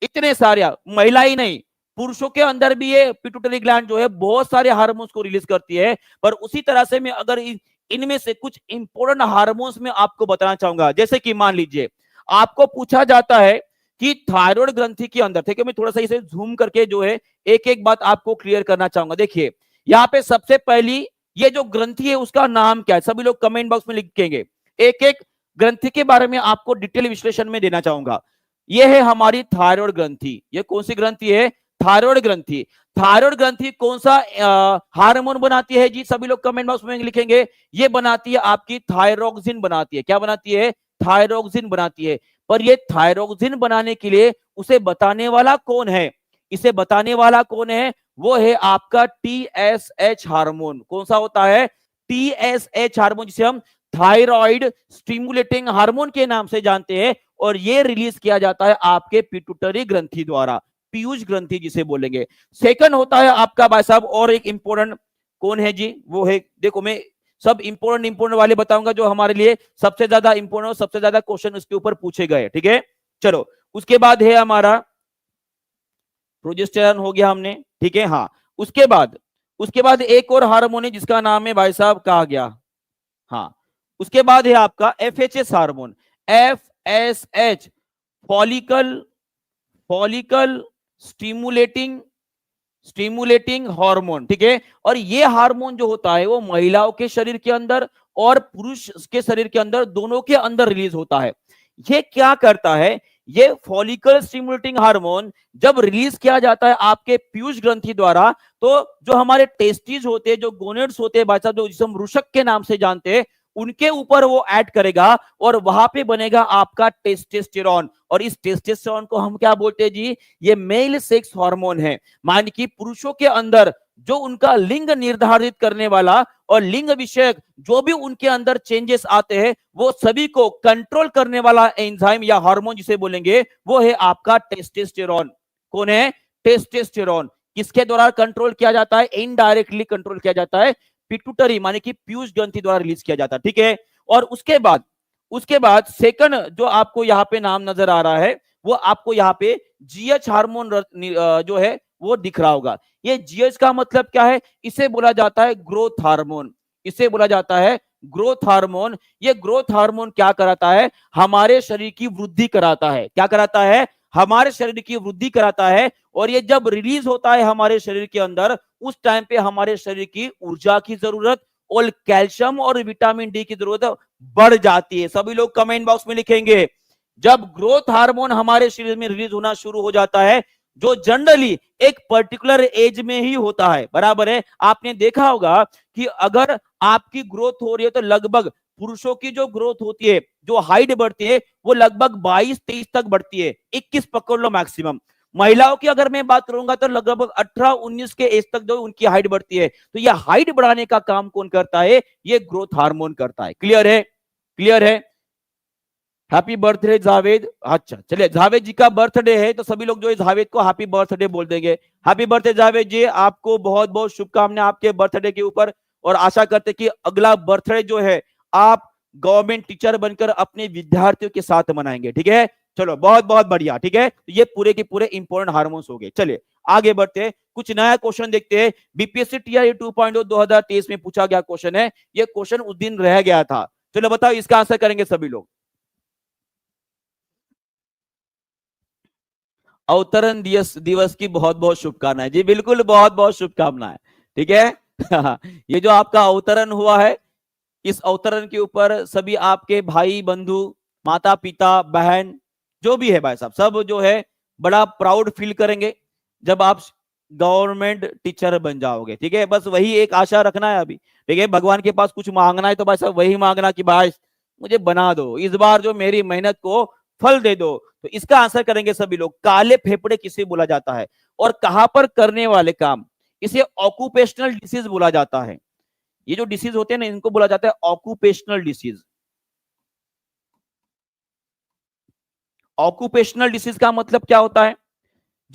इतने सारे, महिला ही नहीं पुरुषों के अंदर भी ये पिट्यूटरी ग्लैंड जो है बहुत सारे हार्मोन्स को रिलीज करती है। पर उसी तरह से मैं अगर इनमें से कुछ इंपॉर्टेंट हार्मोन्स में आपको बताना चाहूंगा, जैसे कि मान लीजिए आपको पूछा जाता है कि थायराइड ग्रंथि के अंदर, ठीक है, मैं थोड़ा सा इसे जूम करके जो है एक एक बात आपको क्लियर करना चाहूंगा। देखिए यहाँ पे सबसे पहली ये जो ग्रंथि है उसका नाम क्या है, सभी लोग कमेंट बॉक्स में लिखेंगे, एक एक ग्रंथि के बारे में आपको डिटेल विश्लेषण में देना चाहूंगा। ये है हमारी थायराइड ग्रंथि। ये कौन सी ग्रंथि है? थायराइड ग्रंथि। थायराइड ग्रंथि कौन सा हार्मोन बनाती है जी? सभी लोग कमेंट बॉक्स में लिखेंगे। ये बनाती है आपकी थायरोक्सिन बनाती है। क्या बनाती है? थायरोक्सिन बनाती है। पर ये थायरोक्सिन बनाने के लिए उसे बताने वाला कौन है? इसे बताने वाला कौन है? वो है आपका TSH हार्मोन। कौन सा होता है? TSH हार्मोन, जिसे हम थायराइड स्टिमुलेटिंग हार्मोन के नाम से जानते हैं। और ये रिलीज किया जाता है आपके पिट्यूटरी ग्रंथि द्वारा, पीयूष ग्रंथि जिसे बोलेंगे। सेकंड होता है आपका भाई साहब और एक इंपॉर्टेंट, कौन है जी? वो है, देखो मैं सब इंपॉर्टेंट वाले बताऊंगा जो हमारे लिए सबसे ज्यादा इंपॉर्टेंट और सबसे ज्यादा क्वेश्चन उसके ऊपर पूछे गए, ठीक है। चलो उसके बाद है हमारा प्रोजेस्टेरॉन, हो गया हमने, ठीक है। हाँ, उसके बाद एक और हार्मोन है जिसका नाम है भाई साहब, कहा गया, हाँ, उसके बाद है आपका FHS hormone, FSH, follicle stimulating hormone, ठीक है। और ये हार्मोन जो होता है वो महिलाओं के शरीर के अंदर और पुरुष के शरीर के अंदर, दोनों के अंदर रिलीज होता है। ये क्या करता है? ये फॉलिकल स्टिमुलेटिंग हार्मोन जब रिलीज किया जाता है आपके पीयूष ग्रंथि द्वारा, तो जो हमारे टेस्टिस होते हैं, जो गोनेड्स होते हैं भाई साहब, जो जिसे हम वृषक के नाम से जानते हैं, उनके ऊपर वो ऐड करेगा और वहां पे बनेगा आपका टेस्टोस्टेरोन। और इस टेस्टोस्टेरोन को हम क्या बोलते हैं जी? ये मेल सेक्स हार्मोन है, मान कि पुरुषों के अंदर जो उनका लिंग निर्धारित करने वाला और लिंग विषयक जो भी उनके अंदर चेंजेस आते हैं, वो सभी को कंट्रोल करने वाला एंजाइम या हार्मोन जिसे बोलेंगे, वो है आपका टेस्टोस्टेरोन। कौन है? टेस्टोस्टेरोन। किसके द्वारा कंट्रोल किया जाता है? इनडायरेक्टली कंट्रोल किया जाता है, पिट्यूटरी माने कि पीयूष ग्रंथि द्वारा रिलीज किया जाता है, ठीक है। और उसके बाद सेकंड जो आपको यहाँ पे नाम नजर आ रहा है, वो आपको यहाँ पे GH हार्मोन जो है वो दिख रहा होगा। ये GH का मतलब क्या है? इसे बोला जाता है ग्रोथ हार्मोन। इसे बोला जाता है ग्रोथ हार्मोन। ये ग्रोथ हार्मोन क्या कराता है? हमारे शरीर की वृद्धि कराता है। क्या कराता है? हमारे शरीर की वृद्धि कराता है। और ये जब रिलीज होता है हमारे शरीर के अंदर, उस टाइम पे हमारे शरीर की ऊर्जा की जरूरत और कैल्शियम और विटामिन डी की जरूरत बढ़ जाती है। सभी लोग कमेंट बॉक्स में लिखेंगे, जब ग्रोथ हार्मोन हमारे शरीर में रिलीज होना शुरू हो जाता है, जो जनरली एक पर्टिकुलर एज में ही होता है, बराबर है। आपने देखा होगा कि अगर आपकी ग्रोथ हो रही है तो लगभग पुरुषों की जो ग्रोथ होती है, जो हाइट बढ़ती है, वो लगभग 22-23 तक बढ़ती है, 21 पकड़ लो मैक्सिमम। महिलाओं की अगर मैं बात करूंगा तो लगभग 18-19 के एज तक जो उनकी हाइट बढ़ती है, तो ये हाइट बढ़ाने का काम कौन करता है? ये ग्रोथ हार्मोन करता है। क्लियर है? क्लियर है? Happy birthday Javed. अच्छा चलिए, जावेद जी का बर्थडे है तो सभी लोग जो है जावेद को हैप्पी बर्थडे बोल देंगे। हैप्पी बर्थडे जावेद जी, आपको बहुत बहुत शुभकामनाएं आपके बर्थडे के ऊपर, और आशा करते कि अगला बर्थडे जो है आप गवर्नमेंट टीचर बनकर अपने विद्यार्थियों के साथ मनाएंगे। ठीक है, चलो बहुत बहुत बढ़िया। ठीक है, ये पूरे के पूरे इंपॉर्टेंट हार्मोन्स हो गए। चलिए आगे बढ़ते हैं, कुछ नया क्वेश्चन देखते हैं। बीपीएससी टीआरई 2.0 2023 में पूछा गया क्वेश्चन है, ये क्वेश्चन उस दिन रह गया था। चलो बताओ, इसका आंसर करेंगे सभी लोग। अवतरण दिवस दिवस की बहुत बहुत शुभकामनाएं जी, बिल्कुल बहुत बहुत शुभकामनाएं। ठीक है ये जो आपका अवतरण हुआ है, इस अवतरण के ऊपर सभी आपके भाई बंधु, माता पिता, बहन, जो भी है भाई साहब, सब जो है बड़ा प्राउड फील करेंगे जब आप गवर्नमेंट टीचर बन जाओगे। ठीक है, बस वही एक आशा रखना है अभी। ठीक है, भगवान के पास कुछ मांगना है तो भाई साहब वही मांगना कि भाई मुझे बना दो, इस बार जो मेरी मेहनत को फल दे दो। तो इसका आंसर करेंगे सभी लोग। काले फेफड़े किसे बोला जाता है और कहां पर करने वाले काम? इसे ऑक्यूपेशनल डिसीज बोला जाता है। ये जो डिसीज होते हैं ना, इनको बोला जाता है ऑक्यूपेशनल डिसीज। ऑक्यूपेशनल डिसीज का मतलब क्या होता है?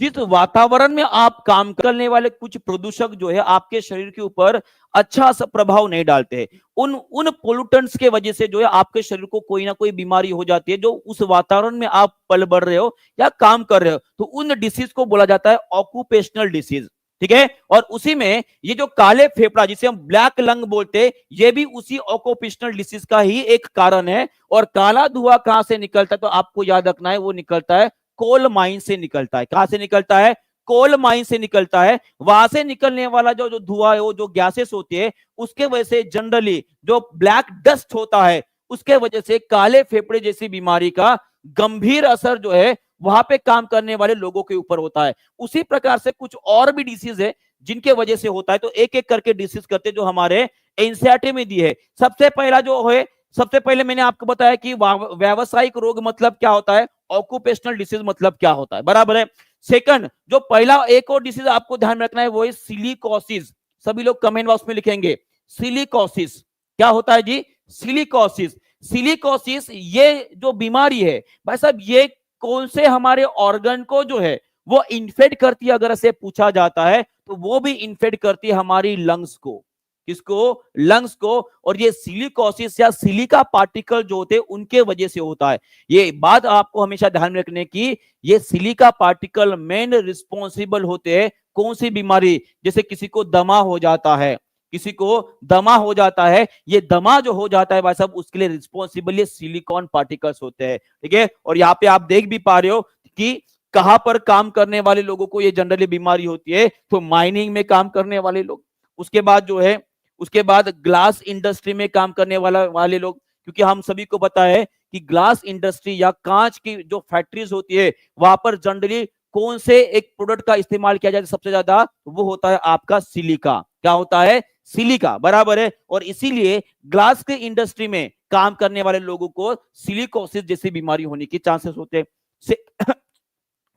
जिस वातावरण में आप काम करने वाले कुछ प्रदूषक जो है आपके शरीर के ऊपर अच्छा सा प्रभाव नहीं डालते हैं, उन उन पोल्यूटेंट्स के वजह से जो है आपके शरीर को कोई ना कोई बीमारी हो जाती है, जो उस वातावरण में आप पल बढ़ रहे हो या काम कर रहे हो, तो उन डिसीज को बोला जाता है ऑक्यूपेशनल डिसीज। ठीक है, और उसी में ये जो काले फेफड़ा जिसे हम ब्लैक लंग बोलते हैं, ये भी उसी ऑक्यूपेशनल डिसीज का ही एक कारण है। और काला धुआं कहां से निकलता है? तो आपको याद रखना है, वो निकलता है कोल माइन से निकलता है। कहां से निकलता है? कोल माइन से निकलता है। वहां से निकलने वाला जो जो धुआं है, वो जो गैसेस होती है, उसके वजह से जनरली जो ब्लैक डस्ट होता है, उसके वजह से काले फेफड़े जैसी बीमारी का गंभीर असर जो है वहां पे काम करने वाले लोगों के ऊपर होता है। उसी प्रकार से कुछ और भी डिसीज है जिनके वजह से होता है, तो एक एक करके डिसीज करते जो हमारे एनसीईआरटी में दी है। सबसे पहला जो है, सबसे पहले मैंने आपको बताया कि व्यावसायिक रोग मतलब क्या होता है, ऑक्यूपेशनल डिसीज मतलब क्या होता है, बराबर है। सेकंड, जो पहला एक और डिसीज आपको ध्यान में रखना है, वो है सिलिकोसिस। सभी लोग कमेंट बॉक्स में लिखेंगे सिलिकोसिस। क्या होता है जी? सिलिकोसिस। सिलिकोसिस ये जो बीमारी है भाई साहब, ये कौन से हमारे ऑर्गन को जो है वो इन्फेक्ट करती है? अगर से पूछा जाता है तो वो भी इन्फेक्ट करती है हमारी लंग्स को। किसको? लंग्स को। और ये सिलिकोसिस या सिलिका पार्टिकल जो होते हैं उनके वजह से होता है। ये बात आपको हमेशा ध्यान में रखने की, ये सिलिका पार्टिकल मेन रिस्पॉन्सिबल होते हैं कौन सी बीमारी? जैसे किसी को दमा हो जाता है, किसी को दमा हो जाता है, ये दमा जो हो जाता है भाई साहब, उसके लिए रिस्पॉन्सिबल ये सिलिकॉन पार्टिकल्स होते हैं। ठीक है, और यहाँ पे आप देख भी पा रहे हो कि कहां पर काम करने वाले लोगों को ये जनरली बीमारी होती है, तो माइनिंग में काम करने वाले लोग, उसके बाद जो है, उसके बाद ग्लास इंडस्ट्री में काम करने वाले लोग, क्योंकि हम सभी को पता है कि ग्लास इंडस्ट्री या कांच की जो फैक्ट्रीज होती है, वहां पर जनरली कौन से एक प्रोडक्ट का इस्तेमाल किया जाता है सबसे ज्यादा? वो होता है आपका सिलिका। क्या होता है? सिलिका, बराबर है। और इसीलिए ग्लास के इंडस्ट्री में काम करने वाले लोगों को सिलिकोसिस जैसी बीमारी होने की चांसेस होते हैं।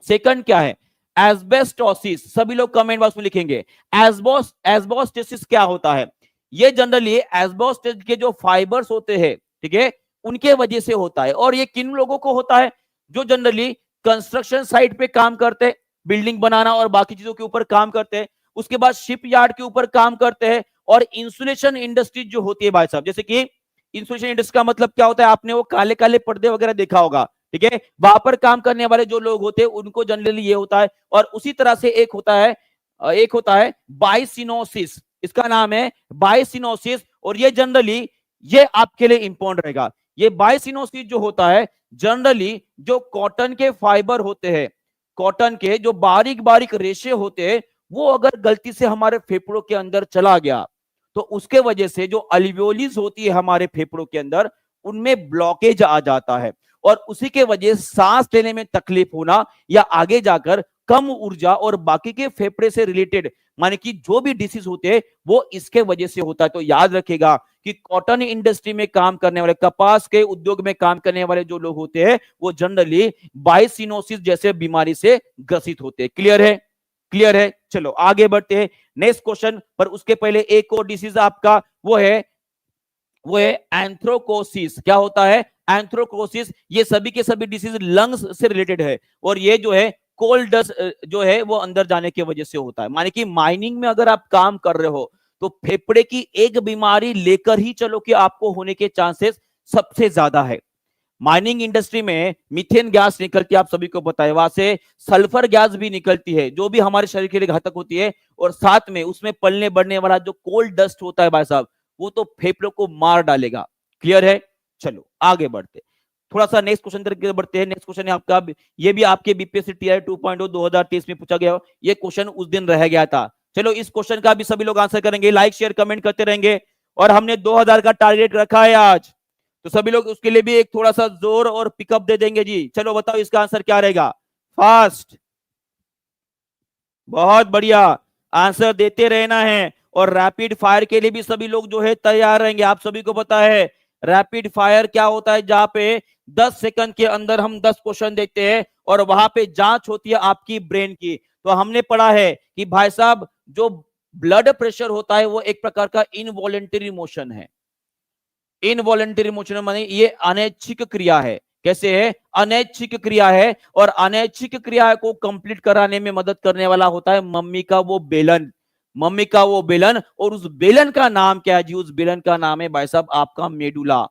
सेकंड क्या है? एस्बेस्टोसिस। सभी लोग कमेंट बॉक्स में लिखेंगे एस्बेस्टोसिस क्या होता है? ये जनरली एस्बेस्टोस के जो फाइबर्स होते हैं, ठीक है, उनके वजह से होता है। और ये किन लोगों को होता है? जो जनरली कंस्ट्रक्शन साइट पे काम करते हैं, बिल्डिंग बनाना और बाकी चीजों के ऊपर काम करते हैं, उसके बाद शिप यार्ड के ऊपर काम करते हैं, और इंसुलेशन इंडस्ट्री जो होती है भाई साहब, जैसे कि इंसुलेशन इंडस्ट्री का मतलब क्या होता है? आपने वो काले काले पर्दे वगैरह देखा होगा, ठीक है, वहां पर काम करने वाले जो लोग होते हैं उनको जनरली ये होता है। और उसी तरह से एक होता है बाइसिनोसिस। इसका नाम है बाइसिनोसिस, और ये जनरली ये आपके लिए इंपॉर्टेंट रहेगा। ये बाइसिनोसिस जो होता है, जनरली जो कॉटन के फाइबर होते हैं, कॉटन के जो बारीक बारीक रेशे होते हैं, वो अगर गलती से हमारे फेफड़ों के अंदर चला गया, तो उसके वजह से जो अल्वियोलिस होती है हमारे फेफड़ों के अंदर, उनमें ब्लॉकेज आ जाता है, और उसी के वजह से सांस लेने में तकलीफ होना, या आगे जाकर कम ऊर्जा और बाकी के फेफड़े से रिलेटेड माने कि जो भी डिसीज होते हैं वो इसके वजह से होता है। तो याद रखेगा कि कॉटन इंडस्ट्री में काम करने वाले, कपास के उद्योग में काम करने वाले जो लोग होते हैं वो जनरली बाइसिनोसिस जैसे बीमारी से ग्रसित होते हैं। क्लियर है? क्लियर है? चलो आगे बढ़ते हैं नेक्स्ट क्वेश्चन पर। उसके पहले एक और डिसीज आपका वो है एंथ्रोकोसिस। क्या होता है? एंथ्रोकोसिस। ये सभी के सभी डिसीज लंग्स से रिलेटेड है और ये जो है कोल डस्ट जो है वो अंदर जाने की वजह से होता है। माने कि माइनिंग में अगर आप काम कर रहे हो तो फेफड़े की एक बीमारी लेकर ही चलो कि आपको होने के चांसेस सबसे ज्यादा है। माइनिंग इंडस्ट्री में मीथेन गैस निकलती है, आप सभी को पता है, वहां से सल्फर गैस भी निकलती है जो भी हमारे शरीर के लिए घातक होती है, और साथ में उसमें पलने बढ़ने वाला जो कोल डस्ट होता है भाई साहब वो तो फेफड़ों को मार डालेगा। क्लियर है? चलो आगे बढ़ते, थोड़ा सा नेक्स्ट क्वेश्चन तरफ बढ़ते हैं। नेक्स्ट क्वेश्चन है आपका, ये भी आपके बीपीएससी टीआई 2.0 2023 में पूछा गया, ये क्वेश्चन उस दिन रह गया था। चलो इस क्वेश्चन का भी सभी लोग आंसर करेंगे, लाइक शेयर कमेंट करते रहेंगे, और हमने 2000 का टारगेट रखा है आज, तो सभी लोग उसके लिए भी एक थोड़ा सा जोर और पिकअप दे देंगे जी। चलो बताओ इसका आंसर क्या रहेगा? फास्ट, बहुत बढ़िया, आंसर देते रहना है। और रैपिड फायर के लिए भी सभी लोग जो है तैयार रहेंगे। आप सभी को पता है रैपिड फायर क्या होता है, जहां पे 10 सेकंड के अंदर हम 10 क्वेश्चन देते हैं और वहां पे जांच होती है आपकी ब्रेन की। तो हमने पढ़ा है कि भाई साहब जो ब्लड प्रेशर होता है वो एक प्रकार का इनवॉलेंटरी मोशन है। इनवॉलेंटरी मोशन माने ये अनैच्छिक क्रिया है। कैसे है? अनैच्छिक क्रिया है, और अनैच्छिक क्रिया को कंप्लीट कराने में मदद करने वाला होता है मम्मी का वो बेलन, मम्मी का वो बेलन। और उस बेलन का नाम क्या है जी? उस बेलन का नाम है भाई साहब आपका मेडुला।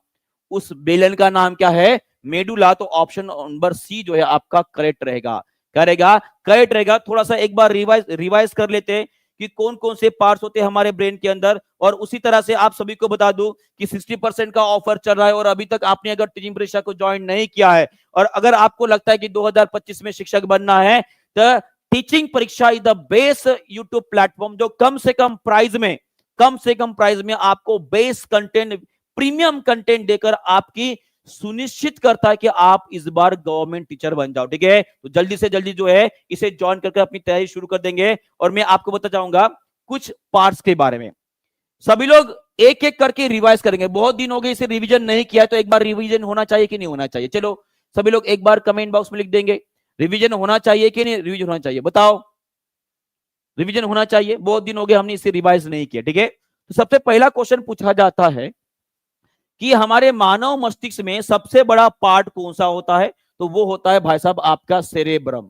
उस बेलन का नाम क्या है? मेडुला। तो ऑप्शन नंबर सी जो है आपका करेक्ट रहेगा। करेगा? करेक्ट रहेगा। थोड़ा सा एक बार रिवाइज कर लेते हैं कि कौन कौन से पार्ट्स होते हैं हमारे ब्रेन के अंदर। और उसी तरह से आप सभी को बता दूं कि 60% का ऑफर चल रहा है, और अभी तक आपने अगर टीचिंग परीक्षा को ज्वाइन नहीं किया है और अगर आपको लगता है कि 2025 में शिक्षक बनना है, तो टीचिंग परीक्षा is the best YouTube platform जो कम से कम प्राइस में आपको बेस कंटेंट, प्रीमियम कंटेंट देकर आपकी सुनिश्चित करता है कि आप इस बार गवर्नमेंट टीचर बन जाओ। ठीक है? तो जल्दी से जल्दी जो है इसे ज्वाइन करके अपनी तैयारी शुरू कर देंगे। और मैं आपको बता चाहूंगा कुछ पार्ट्स के बारे में, सभी लोग एक एक करके रिवाइज करेंगे। बहुत दिन हो गए इसे रिवीजन नहीं किया है, तो एक बार रिवीजन होना चाहिए कि नहीं होना चाहिए? चलो सभी लोग एक बार कमेंट बॉक्स में लिख देंगे, रिवीजन होना चाहिए कि नहीं रिवीजन होना चाहिए? बताओ, रिवीजन होना चाहिए। बहुत दिन हो गए हमने इसे रिवाइज नहीं किया। ठीक है? तो सबसे पहला क्वेश्चन पूछा जाता है कि हमारे मानव मस्तिष्क में सबसे बड़ा पार्ट कौन सा होता है? तो वो होता है भाई साहब आपका सेरेब्रम।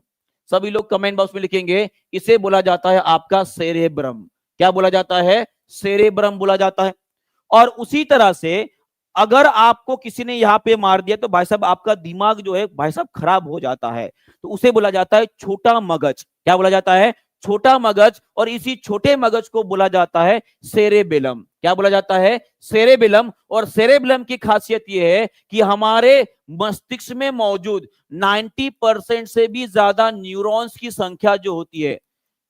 सभी लोग कमेंट बॉक्स में लिखेंगे, इसे बोला जाता है आपका सेरेब्रम। क्या बोला जाता है? सेरेब्रम बोला जाता है। और उसी तरह से अगर आपको किसी ने यहां पे मार दिया तो भाई साहब आपका दिमाग जो है भाई साहब खराब हो जाता है, तो उसे बोला जाता है छोटा मगज। क्या बोला जाता है? छोटा मगज। और इसी छोटे मगज को बोला जाता है सेरेबेलम। क्या बोला जाता है? सेरेबेलम। और सेरेबेलम की खासियत यह है कि हमारे मस्तिष्क में मौजूद 90% से भी ज्यादा न्यूरॉन्स की संख्या जो होती है,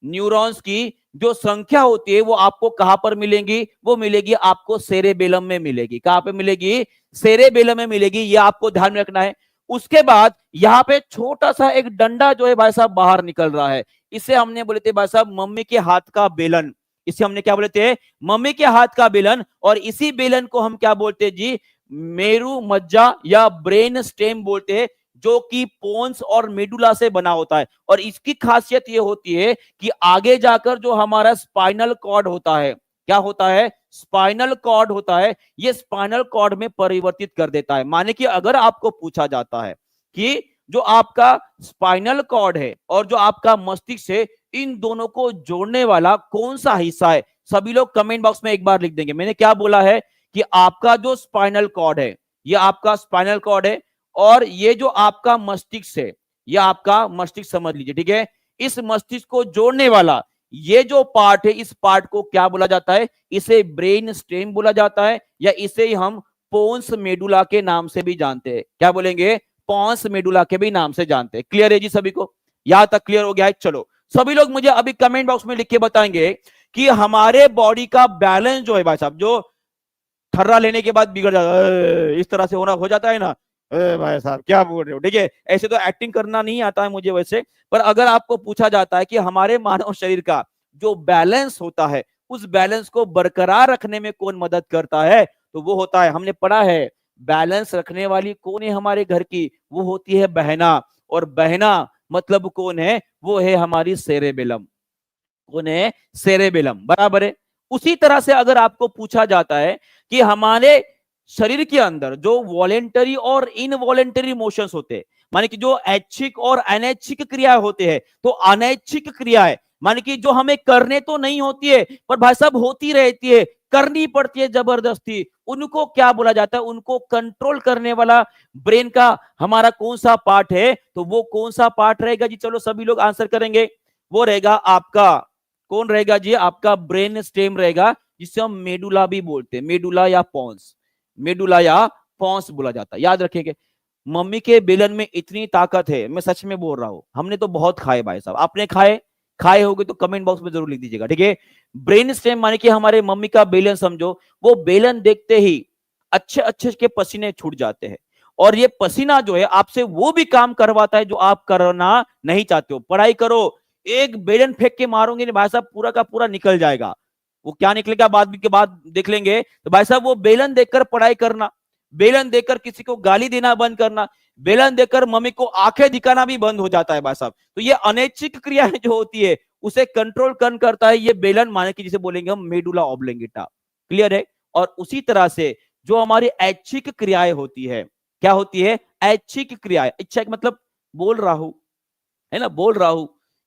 न्यूरॉन्स की जो संख्या होती है वो आपको कहां पर मिलेगी? वो मिलेगी आपको सेरेबेलम में मिलेगी। कहां पे मिलेगी? सेरेबेलम में मिलेगी। ये आपको ध्यान में रखना है। उसके बाद यहां पे छोटा सा एक डंडा जो है भाई साहब बाहर निकल रहा है, इसे हमने बोले थे भाई साहब मम्मी के हाथ का बेलन। इसे हमने क्या बोले थे? मम्मी के हाथ का बेलन। और इसी बेलन को हम क्या बोलते हैं जी? मेरु मज्जा या ब्रेन स्टेम बोलते हैं, जो कि पोन्स और मेडुला से बना होता है। और इसकी खासियत यह होती है कि आगे जाकर जो हमारा स्पाइनल कॉर्ड होता है, क्या होता है? स्पाइनल कॉर्ड होता है, ये स्पाइनल कॉर्ड में परिवर्तित कर देता है। माने कि अगर आपको पूछा जाता है कि जो आपका स्पाइनल कॉर्ड है और जो आपका मस्तिष्क है, इन दोनों को जोड़ने वाला कौन सा हिस्सा है? सभी लोग कमेंट बॉक्स में एक बार लिख देंगे। मैंने क्या बोला है कि आपका जो स्पाइनल कॉर्ड है, ये आपका स्पाइनल कॉर्ड है, और ये जो आपका मस्तिष्क है, ये आपका मस्तिष्क समझ लीजिए। ठीक है? इस मस्तिष्क को जोड़ने वाला ये जो पार्ट है, इस पार्ट को क्या बोला जाता है? इसे ब्रेन स्टेम बोला जाता है, या इसे हम पोन्स मेडुला के नाम से भी जानते हैं। क्या बोलेंगे? पोन्स मेडुला के भी नाम से जानते हैं। क्लियर है जी सभी को? यहां तक क्लियर हो गया है? चलो सभी लोग मुझे अभी कमेंट बॉक्स में लिख के बताएंगे कि हमारे बॉडी का बैलेंस जो है भाई साहब, जो थर्रा लेने के बाद बिगड़ जाता है, इस तरह से होना हो जाता है ना, भाई साहब क्या बोल रहे हो? ठीक है? ऐसे तो एक्टिंग करना नहीं आता है मुझे वैसे, पर अगर आपको पूछा जाता है कि हमारे मानव शरीर का जो बैलेंस होता है उस बैलेंस को बरकरार रखने में कौन मदद करता है, तो वो होता है, हमने पढ़ा है, बैलेंस रखने वाली कौन है हमारे घर की, वो होती है बहना। और बहना मतलब कौन है, वो है हमारी सेरेबेलम। कौन है, सेरेबेलम, बराबर है। उसी तरह से अगर आपको पूछा जाता है कि हमारे शरीर के अंदर जो वॉलेंटरी और इनवॉलेंटरी मोशंस होते हैं, माने कि जो ऐच्छिक और अनैच्छिक क्रिया होते हैं, तो अनैच्छिक क्रियाएं माने कि जो हमें करने तो नहीं होती है पर भाई साहब होती रहती है, करनी पड़ती है जबरदस्ती, उनको क्या बोला जाता है, उनको कंट्रोल करने वाला ब्रेन का हमारा कौन सा पार्ट है, तो वो कौन सा पार्ट रहेगा जी, चलो सभी लोग आंसर करेंगे। वो रहेगा आपका, कौन रहेगा जी, आपका ब्रेन स्टेम रहेगा, जिसे हम मेडुला भी बोलते हैं, मेडुला या पॉन्स, मेडुला या पॉन्स बोला जाता है, याद रखेंगे। मम्मी के बेलन में इतनी ताकत है, मैं सच में बोल रहा हूं, हमने तो बहुत खाए भाई साहब, आपने खाए, खाए होगे तो कमेंट बॉक्स में जरूर लिख दीजिएगा, ठीक है। ब्रेन स्टेम माने कि हमारे मम्मी का बेलन समझो, वो बेलन देखते ही अच्छे अच्छे के पसीने छूट जाते हैं, और ये पसीना जो है आपसे वो भी काम करवाता है जो आप करना नहीं चाहते हो। पढ़ाई करो, एक बेलन फेंक के मारोगे नहीं भाई साहब, पूरा का पूरा निकल जाएगा, वो क्या निकलेगा बाद के बाद देख लेंगे। तो भाई साहब वो बेलन देखकर पढ़ाई करना, बेलन देखकर किसी को गाली देना बंद करना, बेलन देखकर मम्मी को आंखें दिखाना भी बंद हो जाता है भाई साहब। तो ये अनैच्छिक क्रियाएं जो होती है उसे कंट्रोल कौन करता है, ये बेलन, माने कि जिसे बोलेंगे हम मेडुला ऑब्लिंगेटा, क्लियर है। और उसी तरह से जो हमारी ऐच्छिक क्रियाएं होती है, क्या होती है, ऐच्छिक क्रियाएं, इच्छा मतलब बोल रहा हूं, है ना, बोल रहा हूं,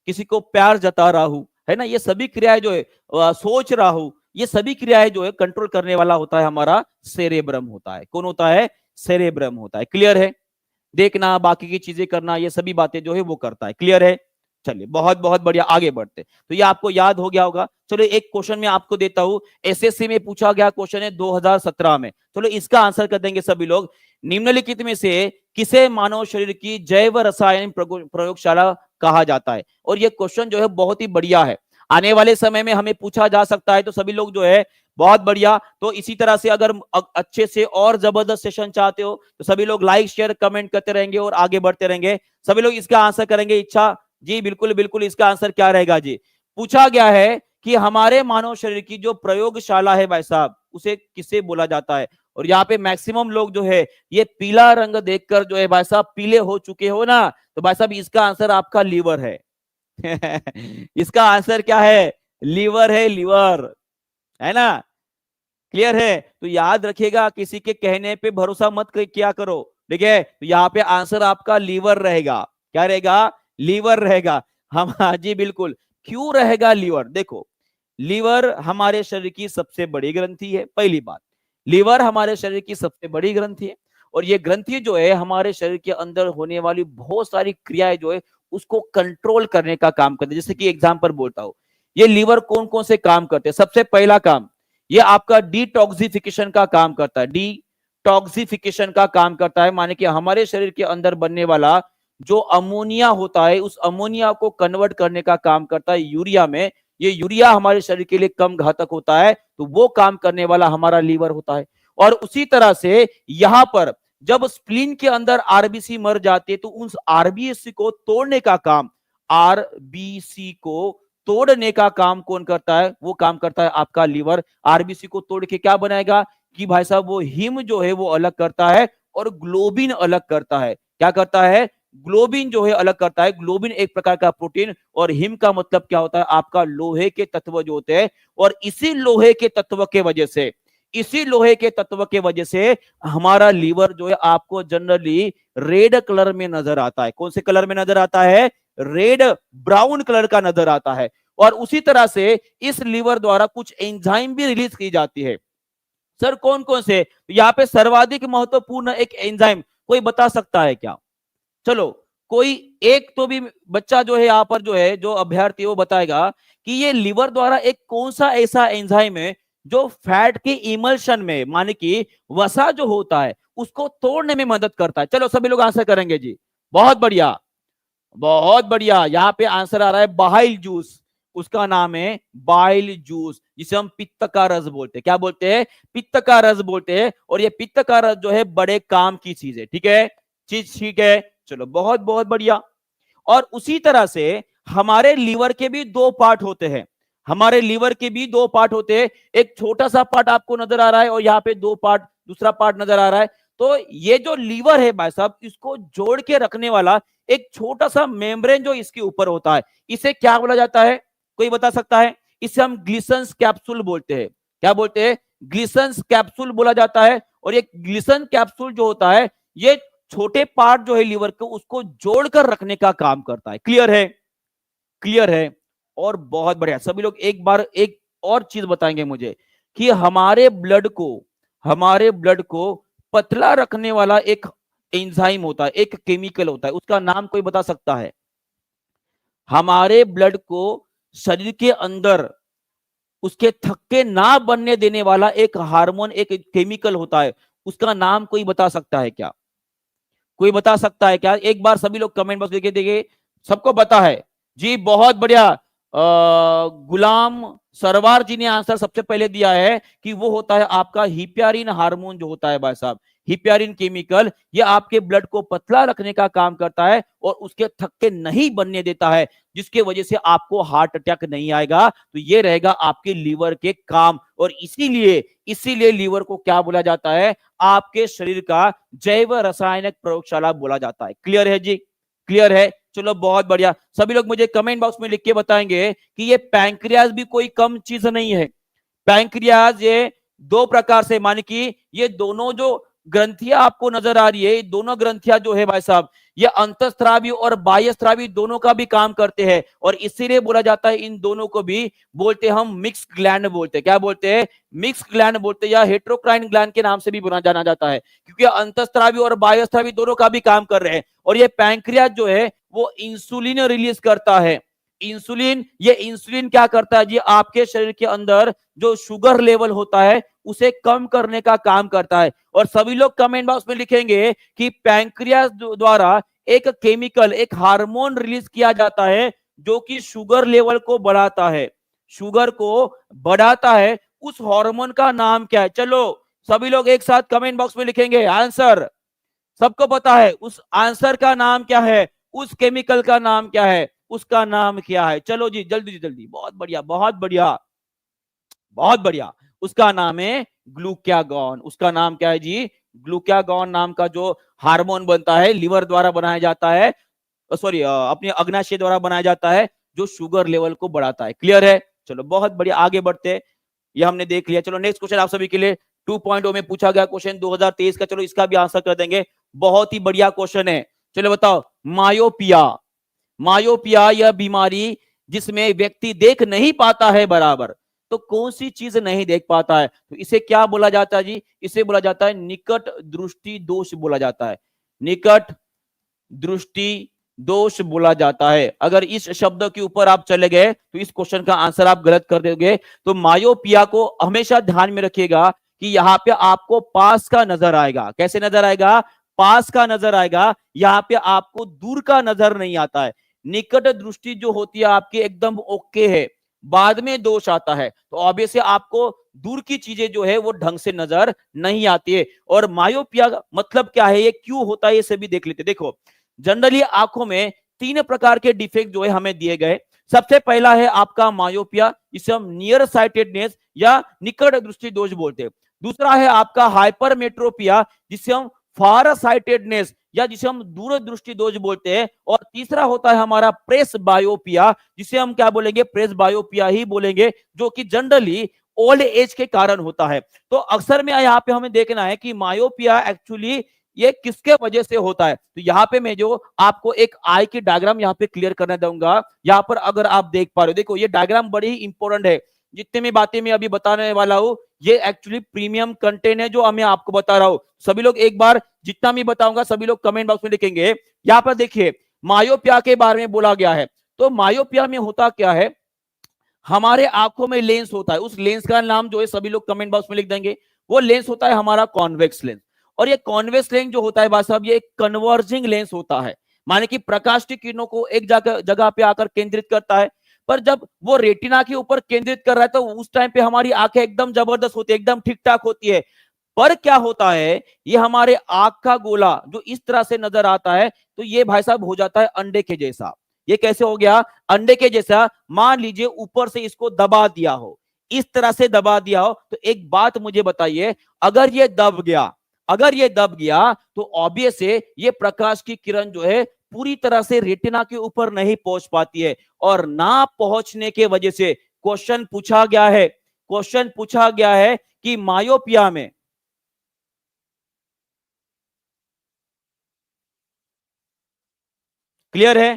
किसी को प्यार जता रहा हूं, है ना, ये सभी क्रियाएं जो है, सोच रहा हूं, ये सभी क्रियाएं जो है कंट्रोल करने वाला होता है हमारा सेरेब्रम होता है। कौन होता है, सेरेब्रम होता है, क्लियर है। देखना, बाकी की चीजें करना, ये सभी बातें जो है वो करता है, क्लियर है। चलिए बहुत बहुत बढ़िया, आगे बढ़ते। तो ये आपको याद हो गया होगा। चलो एक क्वेश्चन मैं आपको देता हूं, एसएससी में पूछा गया क्वेश्चन है 2017 में, चलो इसका आंसर कर देंगे सभी लोग। निम्नलिखित में से किसे मानव शरीर की जैव रसायन प्रयोगशाला कहा जाता है, और ये क्वेश्चन जो है बहुत ही बढ़िया है, आने वाले समय में हमें पूछा जा सकता है, तो सभी लोग जो है बहुत बढ़िया। तो इसी तरह से अगर अच्छे से और जबरदस्त सेशन चाहते हो तो सभी लोग लाइक शेयर कमेंट करते रहेंगे और आगे बढ़ते रहेंगे। सभी लोग इसका आंसर करेंगे, इच्छा जी, बिल्कुल बिल्कुल, इसका आंसर क्या रहेगा जी, पूछा गया है कि हमारे मानव शरीर की जो प्रयोगशाला है भाई साहब, उसे किसे बोला जाता है। और यहाँ पे मैक्सिमम लोग जो है ये पीला रंग देखकर जो है भाई साहब पीले हो चुके हो ना, तो भाई साहब इसका आंसर आपका लीवर है। इसका आंसर क्या है, लीवर है, लीवर, है ना, क्लियर है। तो याद रखिएगा, किसी के कहने पे भरोसा मत किया करो, ठीक है। तो यहाँ पे आंसर आपका लीवर रहेगा, क्या रहेगा, लीवर रहेगा। हम, हाँ जी बिल्कुल। क्यों रहेगा लीवर, देखो, लीवर हमारे शरीर की सबसे बड़ी ग्रंथि है, पहली बात, लीवर हमारे शरीर की सबसे बड़ी ग्रंथि है, और ये ग्रंथि जो है हमारे शरीर के अंदर होने वाली बहुत सारी क्रियाएं जो है उसको कंट्रोल करने का काम करते हैं। जैसे कि एग्जांपल बोलता हूं, ये लीवर कौन कौन से काम करते हैं, सबसे पहला काम, ये आपका डिटॉक्सिफिकेशन का काम करता है, डिटॉक्सिफिकेशन का काम करता है, माने कि हमारे शरीर के अंदर बनने वाला जो अमोनिया होता है उस अमोनिया को कन्वर्ट करने का काम करता है यूरिया में। ये यूरिया हमारे शरीर के लिए कम घातक होता है, तो वो काम करने वाला हमारा लीवर होता है। और उसी तरह से यहां पर जब स्प्लीन के अंदर आरबीसी मर जाती है तो उस आरबीसी को तोड़ने का काम, आरबीसी को तोड़ने का काम कौन करता है, वो काम करता है आपका लीवर। आरबीसी को तोड़ के क्या बनाएगा कि भाई साहब वो हिम जो है वो अलग करता है और ग्लोबिन अलग करता है। क्या करता है, ग्लोबिन जो है अलग करता है। ग्लोबिन एक प्रकार का प्रोटीन, और हिम का मतलब क्या होता है, आपका लोहे के तत्व जो होते हैं। और इसी लोहे के तत्व के वजह से, इसी लोहे के तत्व के वजह से हमारा लीवर जो है आपको जनरली रेड कलर में नजर आता है। कौन से कलर में नजर आता है, रेड ब्राउन कलर का नजर आता है। और उसी तरह से इस लीवर द्वारा कुछ एंजाइम भी रिलीज की जाती है। सर कौन कौन से, यहाँ पे सर्वाधिक महत्वपूर्ण एक एंजाइम कोई बता सकता है क्या, चलो कोई एक तो भी बच्चा जो है यहाँ पर जो है, जो अभ्यर्थी वो बताएगा कि ये लीवर द्वारा एक कौन सा ऐसा एंजाइम है जो फैट के इमल्शन में, माने कि वसा जो होता है उसको तोड़ने में मदद करता है। चलो सभी लोग आंसर करेंगे जी, बहुत बढ़िया, बहुत बढ़िया। यहाँ पे आंसर आ रहा है बाइल जूस, उसका नाम है बाइल जूस, जिसे हम पित्त का रस बोलते हैं। क्या बोलते हैं, पित्त का रस बोलते हैं। और ये पित्त का रस जो है बड़े काम की चीज है, ठीक है, चीज, ठीक है। चलो बहुत बहुत बढ़िया। और उसी तरह से हमारे लीवर के भी दो पार्ट होते हैं। हमारे लीवर के भी दो पार्ट होते हैं, एक छोटा सा पार्ट आपको नजर आ रहा है और यहाँ पे दो पार्ट, दूसरा पार्ट नजर आ रहा है। तो ये जो लीवर है भाई साहब, इसको जोड़ के रखने वाला एक छोटा सा मेम्ब्रेन जो इसके ऊपर होता है, इसे क्या बोला जाता है? कोई बता सकता है? इसे हम ग्लिसन्स कैप्सूल बोलते हैं। क्या बोलते हैं? ग्लिसन्स कैप्सूल बोला जाता है। और ये ग्लिसन कैप्सूल जो होता है, ये छोटे पार्ट जो है लीवर के, उसको जोड़कर रखने का काम करता है। क्लियर है? क्लियर है? और बहुत बढ़िया। सभी लोग एक बार एक और चीज बताएंगे मुझे कि हमारे ब्लड को पतला रखने वाला एक एंजाइम होता है, एक केमिकल होता है, उसका नाम कोई बता सकता है? हमारे ब्लड को शरीर के अंदर उसके थक्के ना बनने देने वाला एक हार्मोन, एक केमिकल होता है, उसका नाम कोई बता सकता है क्या? कोई बता सकता है क्या? एक बार सभी लोग कमेंट बॉक्स लिखे देखिए, सबको पता है जी। बहुत बढ़िया। गुलाम सरवार जी ने आंसर सबसे पहले दिया है कि वो होता है आपका हिप्यारिन हार्मोन जो होता है भाई साहब, हिप्यारिन केमिकल। ये आपके ब्लड को पतला रखने का काम करता है और उसके थक्के नहीं बनने देता है, जिसके वजह से आपको हार्ट अटैक नहीं आएगा। तो ये रहेगा आपके लीवर के काम। और इसीलिए लीवर को क्या बोला जाता है? आपके शरीर का जैव रासायनिक प्रयोगशाला बोला जाता है। क्लियर है जी? क्लियर है? चलो बहुत बढ़िया। सभी लोग मुझे कमेंट बॉक्स में लिख के बताएंगे कि ये पैंक्रियाज भी कोई कम चीज नहीं है। पैंक्रियाज ये दो प्रकार से, माने कि ये दोनों जो ग्रंथियां आपको नजर आ रही है, दोनों ग्रंथियां जो है भाई साहब, ये अंतःस्रावी और बाह्यस्रावी दोनों का भी काम करते हैं। और इसीलिए बोला जाता है इन दोनों को भी बोलते हैं हम मिक्स ग्लैंड बोलते हैं। क्या बोलते हैं? मिक्स ग्लैंड बोलते हैं, या हेट्रोक्राइन ग्लैंड के नाम से भी जाना जाता है, क्योंकि अंतःस्रावी और बाह्यस्रावी दोनों का भी काम कर रहे हैं। और ये पैंक्रियाज जो है वो इंसुलिन रिलीज करता है। ये इंसुलिन क्या करता है जी? आपके शरीर के अंदर जो शुगर लेवल होता है उसे कम करने का काम करता है। और सभी लोग कमेंट बॉक्स में लिखेंगे कि पैंक्रियास द्वारा एक केमिकल, एक हार्मोन रिलीज किया जाता है जो कि शुगर लेवल को बढ़ाता है, शुगर को बढ़ाता है। उस हार्मोन का नाम क्या है? चलो सभी लोग एक साथ कमेंट बॉक्स में लिखेंगे आंसर। सबको पता है उस आंसर का नाम क्या है? उस केमिकल का नाम क्या है? उसका नाम क्या है? चलो जी जल्दी जल्दी। बहुत बढ़िया, बहुत बढ़िया, बहुत बढ़िया। उसका नाम है ग्लूकागॉन। उसका नाम क्या है जी? ग्लूकागॉन नाम का जो हार्मोन बनता है, लिवर द्वारा बनाया जाता है, सॉरी अपने अग्नाशय द्वारा बनाया जाता है, जो शुगर लेवल को बढ़ाता है। क्लियर है? चलो बहुत बढ़िया, आगे बढ़ते। ये हमने देख लिया। चलो नेक्स्ट क्वेश्चन आप सभी के लिए 2.0 में पूछा गया क्वेश्चन 2023 का। चलो इसका भी आंसर कर देंगे। बहुत ही बढ़िया क्वेश्चन है। चलो बताओ, मायोपिया। मायोपिया यह बीमारी जिसमें व्यक्ति देख नहीं पाता है बराबर। तो कौन सी चीज नहीं देख पाता है? तो इसे क्या बोला जाता है जी? इसे बोला जाता है निकट दृष्टि दोष बोला जाता है। निकट दृष्टि दोष बोला जाता है। अगर इस शब्द के ऊपर आप चले गए तो इस क्वेश्चन का आंसर आप गलत कर दोगे। तो मायोपिया को हमेशा ध्यान में रखिएगा कि यहाँ पे आपको पास का नजर आएगा। कैसे नजर आएगा? पास का नजर आएगा। यहाँ पे आपको दूर का नजर नहीं आता है। निकट दृष्टि जो होती है आपकी एकदम ओके है, बाद में दोष आता है तो ऑब्वियसली आपको दूर की चीजें जो है वो ढंग से नजर नहीं आती है। और मायोपिया मतलब क्या है, ये क्यों होता है, ये सभी देख लेते। देखो जनरली आंखों में तीन प्रकार के डिफेक्ट जो है हमें दिए गए। सबसे पहला है आपका मायोपिया, जिसे हम नियर साइटेडनेस या निकट दृष्टि दोष बोलते हैं। दूसरा है आपका हाइपरमेट्रोपिया, जिसे हम फार साइटेडनेस या जिसे हम दूर दृष्टि दोष बोलते हैं। और तीसरा होता है हमारा प्रेस बायोपिया, जिसे हम क्या बोलेंगे? प्रेस बायोपिया ही बोलेंगे, जो कि जनरली ओल्ड एज के कारण होता है। तो अक्सर में यहाँ पे हमें देखना है कि मायोपिया एक्चुअली ये किसके वजह से होता है। तो यहाँ पे मैं जो आपको एक आई की डायग्राम यहाँ पे क्लियर करने दूंगा। यहाँ पर अगर आप देख पा रहे हो, देखो ये डायग्राम बड़ी ही इंपॉर्टेंट है। जितने भी बातें मैं अभी बताने वाला हूँ ये एक्चुअली प्रीमियम कंटेंट है जो मैं आपको बता रहा हूं। सभी लोग एक बार जितना मैं बताऊंगा सभी लोग कमेंट बॉक्स में लिखेंगे। यहाँ पर देखिए मायोपिया के बारे में बोला गया है। तो मायोपिया में होता क्या है? हमारे आंखों में लेंस होता है, उस लेंस का नाम जो है सभी लोग कमेंट बॉक्स में लिख देंगे। वो लेंस होता है हमारा कॉन्वेक्स लेंस। और ये कॉन्वेक्स लेंस जो होता है भाई साहब, ये एक कन्वर्जिंग लेंस होता है, माने कि प्रकाश की किरणों को एक जगह पे आकर केंद्रित करता है। पर जब वो रेटिना के ऊपर केंद्रित कर रहा है तो उस टाइम पे हमारी आंखें एकदम जबरदस्त होती है, एकदम ठीक ठाक होती है। पर क्या होता है, ये हमारे आंख का गोला जो इस तरह से नजर आता है तो ये भाई साहब हो जाता है अंडे के जैसा, ये कैसे हो गया? अंडे के जैसा। मान लीजिए ऊपर से इसको दबा दिया हो, इस तरह से दबा दिया हो, तो एक बात मुझे बताइए, अगर ये दब गया, अगर ये दब गया तो ऑब्वियस है ये प्रकाश की किरण जो है पूरी तरह से रेटिना के ऊपर नहीं पहुंच पाती है, और ना पहुंचने के वजह से क्वेश्चन पूछा गया है, क्वेश्चन पूछा गया है कि मायोपिया में, क्लियर है?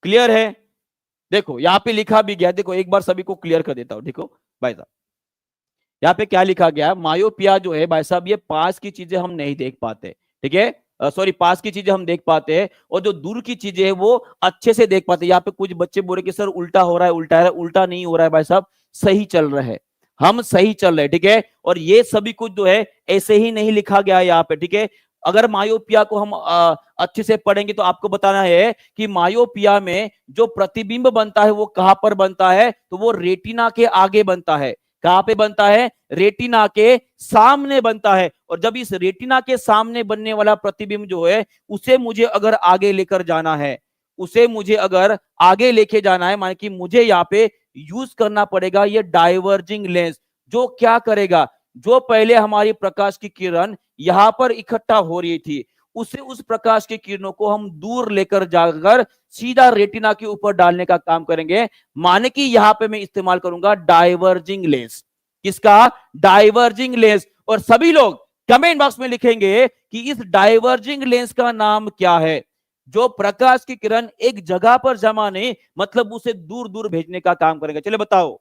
क्लियर है? देखो यहां पे लिखा भी गया, देखो एक बार सभी को क्लियर कर देता हूं। देखो भाई साहब, यहाँ पे क्या लिखा गया? मायोपिया जो है भाई साहब, ये पास की चीजें हम नहीं देख पाते, ठीक है? सॉरी, पास की चीजें हम देख पाते हैं और जो दूर की चीजें है वो अच्छे से देख पाते हैं। यहाँ पे कुछ बच्चे बोल रहे कि सर उल्टा हो रहा है, उल्टा है, उल्टा नहीं हो रहा है भाई साहब, सही चल रहा है, हम सही चल रहे हैं, ठीक है? और ये सभी कुछ जो है ऐसे ही नहीं लिखा गया है यहाँ पे, ठीक है? अगर मायोपिया को हम अच्छे से पढ़ेंगे तो आपको बताना है कि मायोपिया में जो प्रतिबिंब बनता है वो कहां पर बनता है? तो वो रेटिना के आगे बनता है। कहां पे बनता है? रेटिना के सामने बनता है। और जब इस रेटिना के सामने बनने वाला प्रतिबिंब जो है उसे मुझे अगर आगे लेकर जाना है, उसे मुझे अगर आगे लेके जाना है, माने कि मुझे यहाँ पे यूज करना पड़ेगा ये डाइवर्जिंग लेंस, जो क्या करेगा? जो पहले हमारी प्रकाश की किरण यहां पर इकट्ठा हो रही थी, उसे, उस प्रकाश की किरणों को हम दूर लेकर जाकर सीधा रेटिना के ऊपर डालने का काम करेंगे। माने कि यहां पे मैं इस्तेमाल करूंगा डाइवर्जिंग लेंस। किसका? Diverging lens. और सभी लोग कमेंट बॉक्स में लिखेंगे कि इस डाइवर्जिंग लेंस का नाम क्या है? जो प्रकाश की किरण एक जगह पर जमा नहीं, मतलब उसे दूर दूर भेजने का काम करेगा। चलिए बताओ,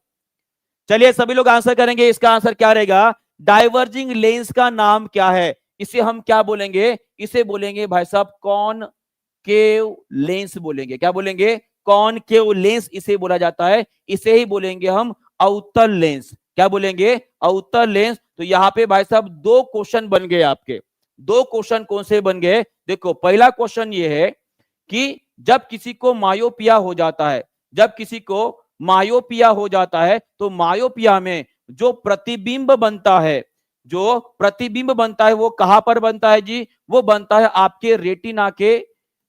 चलिए सभी लोग आंसर करेंगे, इसका आंसर क्या रहेगा? डाइवर्जिंग लेंस का नाम क्या है? इसे हम क्या बोलेंगे? इसे बोलेंगे भाई साहब कॉनकेव लेंस बोलेंगे। क्या बोलेंगे? कॉनकेव लेंस इसे बोला जाता है। इसे ही बोलेंगे हम अवतल लेंस। क्या बोलेंगे? अवतल लेंस। तो यहाँ पे भाई साहब दो क्वेश्चन बन गए आपके। दो क्वेश्चन कौन से बन गए? देखो पहला क्वेश्चन ये है कि जब किसी को मायोपिया हो जाता है, जब किसी को मायोपिया हो जाता है तो मायोपिया में जो प्रतिबिंब बनता है, जो प्रतिबिंब बनता है वो कहां पर बनता है जी? वो बनता है आपके रेटिना के,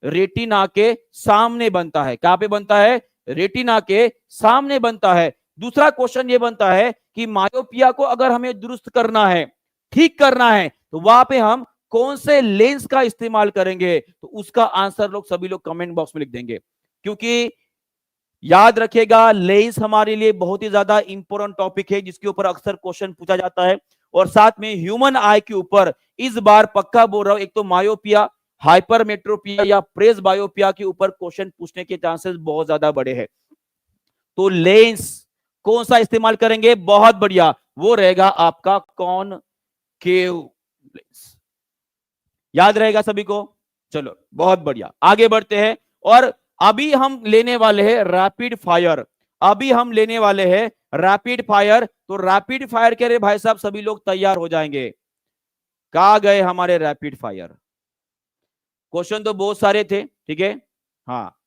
रेटिना के सामने बनता है। कहां पे बनता है? रेटिना के सामने बनता है। दूसरा क्वेश्चन ये बनता है कि मायोपिया को अगर हमें दुरुस्त करना है, ठीक करना है, तो वहां पे हम कौन से लेंस का इस्तेमाल करेंगे? तो उसका आंसर लोग सभी लोग कमेंट बॉक्स में लिख देंगे, क्योंकि याद रखिएगा लेंस हमारे लिए बहुत ही ज्यादा इंपॉर्टेंट टॉपिक है जिसके ऊपर अक्सर क्वेश्चन पूछा जाता है। और साथ में ह्यूमन आई के ऊपर इस बार पक्का बोल रहा हूं, एक तो मायोपिया, हाइपरमेट्रोपिया या प्रेस बायोपिया के ऊपर क्वेश्चन पूछने के चांसेस बहुत ज्यादा बड़े हैं। तो लेंस कौन सा इस्तेमाल करेंगे? बहुत बढ़िया, वो रहेगा आपका कॉनकेव लेंस। याद रहेगा सभी को? चलो बहुत बढ़िया, आगे बढ़ते हैं। और अभी हम लेने वाले हैं रैपिड फायर। अभी हम लेने वाले हैं रैपिड फायर। तो रैपिड फायर के लिए भाई साहब सभी लोग तैयार हो जाएंगे। कहां गए हमारे रैपिड फायर? क्वेश्चन तो बहुत सारे थे, ठीक है? हाँ,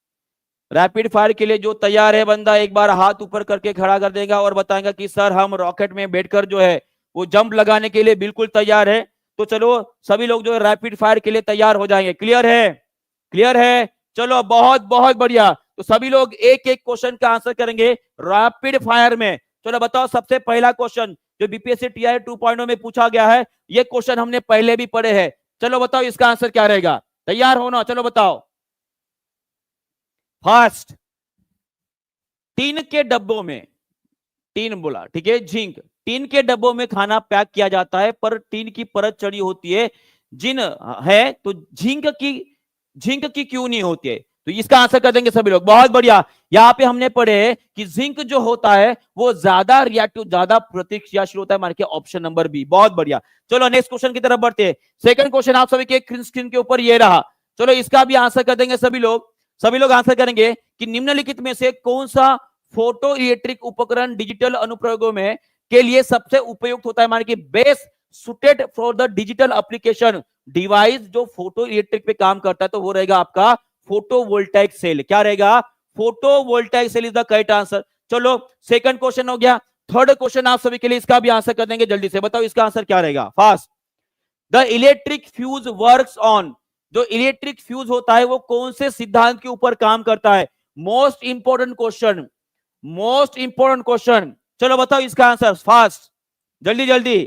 रैपिड फायर के लिए जो तैयार है बंदा एक बार हाथ ऊपर करके खड़ा कर देगा और बताएगा कि सर हम रॉकेट में बैठकर जो है वो जंप लगाने के लिए बिल्कुल तैयार है। तो चलो सभी लोग जो है रैपिड फायर के लिए तैयार हो जाएंगे। क्लियर है? क्लियर है? चलो बहुत बहुत बढ़िया। तो सभी लोग एक एक क्वेश्चन का आंसर करेंगे रैपिड फायर में। चलो बताओ, सबसे पहला क्वेश्चन जो बीपीएससी टीआई 2.0 में पूछा गया है, ये क्वेश्चन हमने पहले भी पढ़े हैं। चलो बताओ इसका आंसर क्या रहेगा? तैयार हो ना? चलो बताओ। फर्स्ट, टीन के डब्बों में, टीन बोला, ठीक है, जिंक, टीन के डब्बों में खाना पैक किया जाता है पर टीन की परत चढ़ी होती है, जिन है तो जिंक की क्यों नहीं होती है? तो इसका आंसर कर देंगे सभी लोग। बहुत बढ़िया। यहां पे हमने पढ़े कि जिंक जो होता है वो ज्यादा रिएक्टिव, ज्यादा प्रतिक्रियाशील होता है, मान के ऑप्शन नंबर बी। बहुत बढ़िया। चलो नेक्स्ट क्वेश्चन की तरफ बढ़ते हैं। सेकंड क्वेश्चन आप सभी के स्क्रीन के ऊपर ये रहा। चलो इसका भी आंसर कर देंगे सभी लोग। सभी लोग आंसर करेंगे कि निम्नलिखित में से कौन सा फोटो इलेक्ट्रिक उपकरण डिजिटल अनुप्रयोगों में के लिए सबसे उपयुक्त होता है, माने कि best suited for the digital application device जो फोटो इलेक्ट्रिक पे काम करता है, तो वो रहेगा आपका फोटोवोल्टाइक सेल। क्या रहेगा? Photovoltaic cell is the correct answer. चलो सेकंड क्वेश्चन हो गया। थर्ड क्वेश्चन आप सभी के लिए, इसका भी आंसर कर देंगे जल्दी से। बताओ इसका आंसर क्या रहेगा? Fast. The electric fuse works on, जो इलेक्ट्रिक फ्यूज होता है वो कौन से सिद्धांत के ऊपर काम करता है? Most important question, most important question. चलो बताओ इसका आंसर फास्ट, जल्दी जल्दी,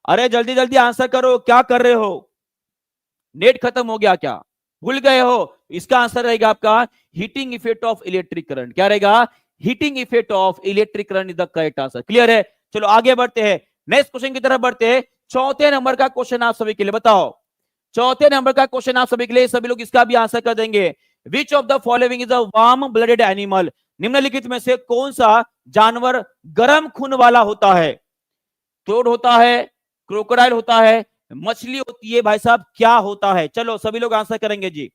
अरे जल्दी जल्दी आंसर करो, क्या कर रहे हो? नेट खत्म हो गया क्या? भूल गए हो? इसका आंसर रहेगा आपका heating effect of electric current. क्या रहेगा? Heating effect of electric current is the correct answer. Clear है? चलो आगे बढ़ते हैं, नेक्स्ट क्वेश्चन की तरफ बढ़ते हैं। चौथे नंबर का क्वेश्चन आप सभी के लिए, बताओ चौथे नंबर का क्वेश्चन आप सभी के लिए, सभी लोग इसका भी आंसर कर देंगे। Which of the following is a warm blooded animal? निम्नलिखित में से कौन सा जानवर गर्म खून वाला होता है? क्रोड होता है, क्रोकोडाइल होता है, मछली होती है, भाई साहब क्या होता है? चलो सभी लोग आंसर करेंगे जी।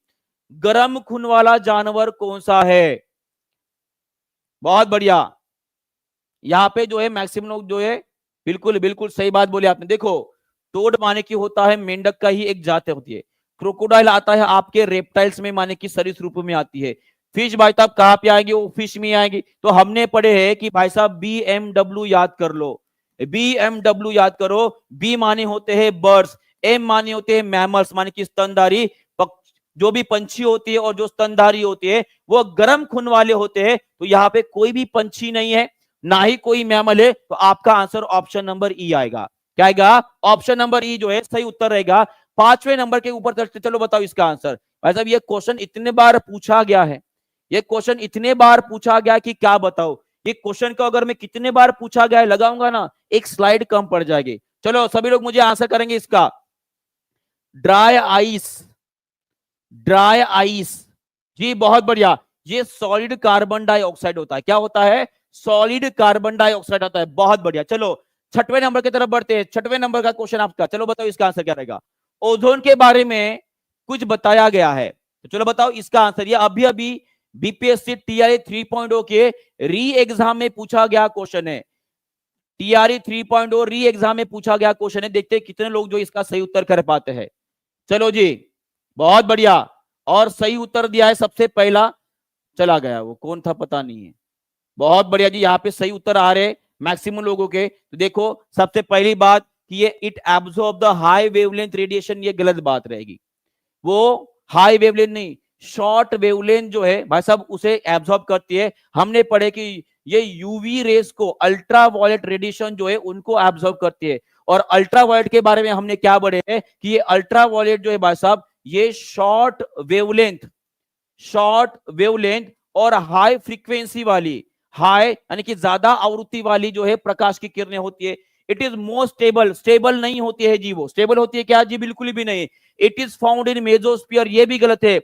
गर्म खून वाला जानवर कौन सा है? बहुत बढ़िया, यहां पे जो है मैक्सिमम लोग जो है बिल्कुल बिल्कुल सही बात बोले आपने। देखो टोड माने की होता है मेंढक का ही एक जात होती है, क्रोकोडाइल आता है आपके रेप्टाइल्स में माने की सरीसृप में आती है, फिश भाई साहब कहां पे आएगी? वो फिश में आएगी। तो हमने पढ़े हैं कि भाई साहब BMW याद कर लो, BMW याद करो। बी माने होते हैं बर्ड्स, एम माने होते हैं मैमल्स माने की स्तनधारी, जो भी पंछी होती है और जो स्तनधारी होती है वो गर्म खून वाले होते हैं। तो यहाँ पे कोई भी पंछी नहीं है, ना ही कोई मैमल है, तो आपका आंसर ऑप्शन नंबर ई आएगा। क्या आएगा? ऑप्शन नंबर ई जो है सही उत्तर रहेगा। पांचवें नंबर के ऊपर चलते, चलो बताओ इसका आंसर। भाई साहब ये क्वेश्चन इतने बार पूछा गया है, ये क्वेश्चन इतने बार पूछा गया कि क्या बताओ। ये क्वेश्चन को अगर मैं कितने बार पूछा गया है लगाऊंगा ना, एक स्लाइड कम पड़ जाएगी। चलो सभी लोग मुझे आंसर करेंगे इसका। ड्राई आइस, ड्राई आइस जी, बहुत बढ़िया। ये सॉलिड कार्बन डाइऑक्साइड होता है। क्या होता है? सॉलिड कार्बन डाइऑक्साइड होता है। बहुत बढ़िया। चलो छठवें नंबर की तरफ बढ़ते हैं। छठवें नंबर का क्वेश्चन आपका, चलो बताओ इसका आंसर क्या रहेगा। ओजोन के बारे में कुछ बताया गया है, तो चलो बताओ इसका आंसर। ये अभी अभी बीपीएससी टीआरई 3.0 के री एग्जाम में पूछा गया क्वेश्चन है। टीआरई 3.0 री एग्जाम में पूछा गया क्वेश्चन है। देखते हैं कितने लोग जो इसका सही उत्तर कर पाते हैं। चलो जी, बहुत बढ़िया। और सही उत्तर दिया है सबसे पहला, चला गया, वो कौन था पता नहीं है। बहुत बढ़िया जी, यहाँ पे सही उत्तर आ रहे मैक्सिमम लोगों के। तो देखो सबसे पहली बात कि ये it absorb the high wavelength radiation, ये गलत बात रहेगी। वो हाई वेवलेंथ नहीं, शॉर्ट वेवलेंथ जो है भाई साहब उसे एब्जॉर्ब करती है। हमने पढ़े कि ये यूवी रेस को, अल्ट्रा वायलेट रेडिएशन जो है उनको एब्जॉर्ब करती है। और अल्ट्रा वायलेट के बारे में हमने क्या पढ़े हैं कि ये अल्ट्रा वायलेट जो है भाई साहब ये शॉर्ट वेवलेंथ, शॉर्ट वेवलेंथ और हाई फ्रीक्वेंसी वाली, हाई यानी कि ज्यादा आवृत्ति वाली जो है प्रकाश की किरणें होती है। It is most stable, stable नहीं होती है जी, वो स्टेबल होती है क्या जी? बिल्कुल भी नहीं। It is found in mesosphere, ये भी गलत है।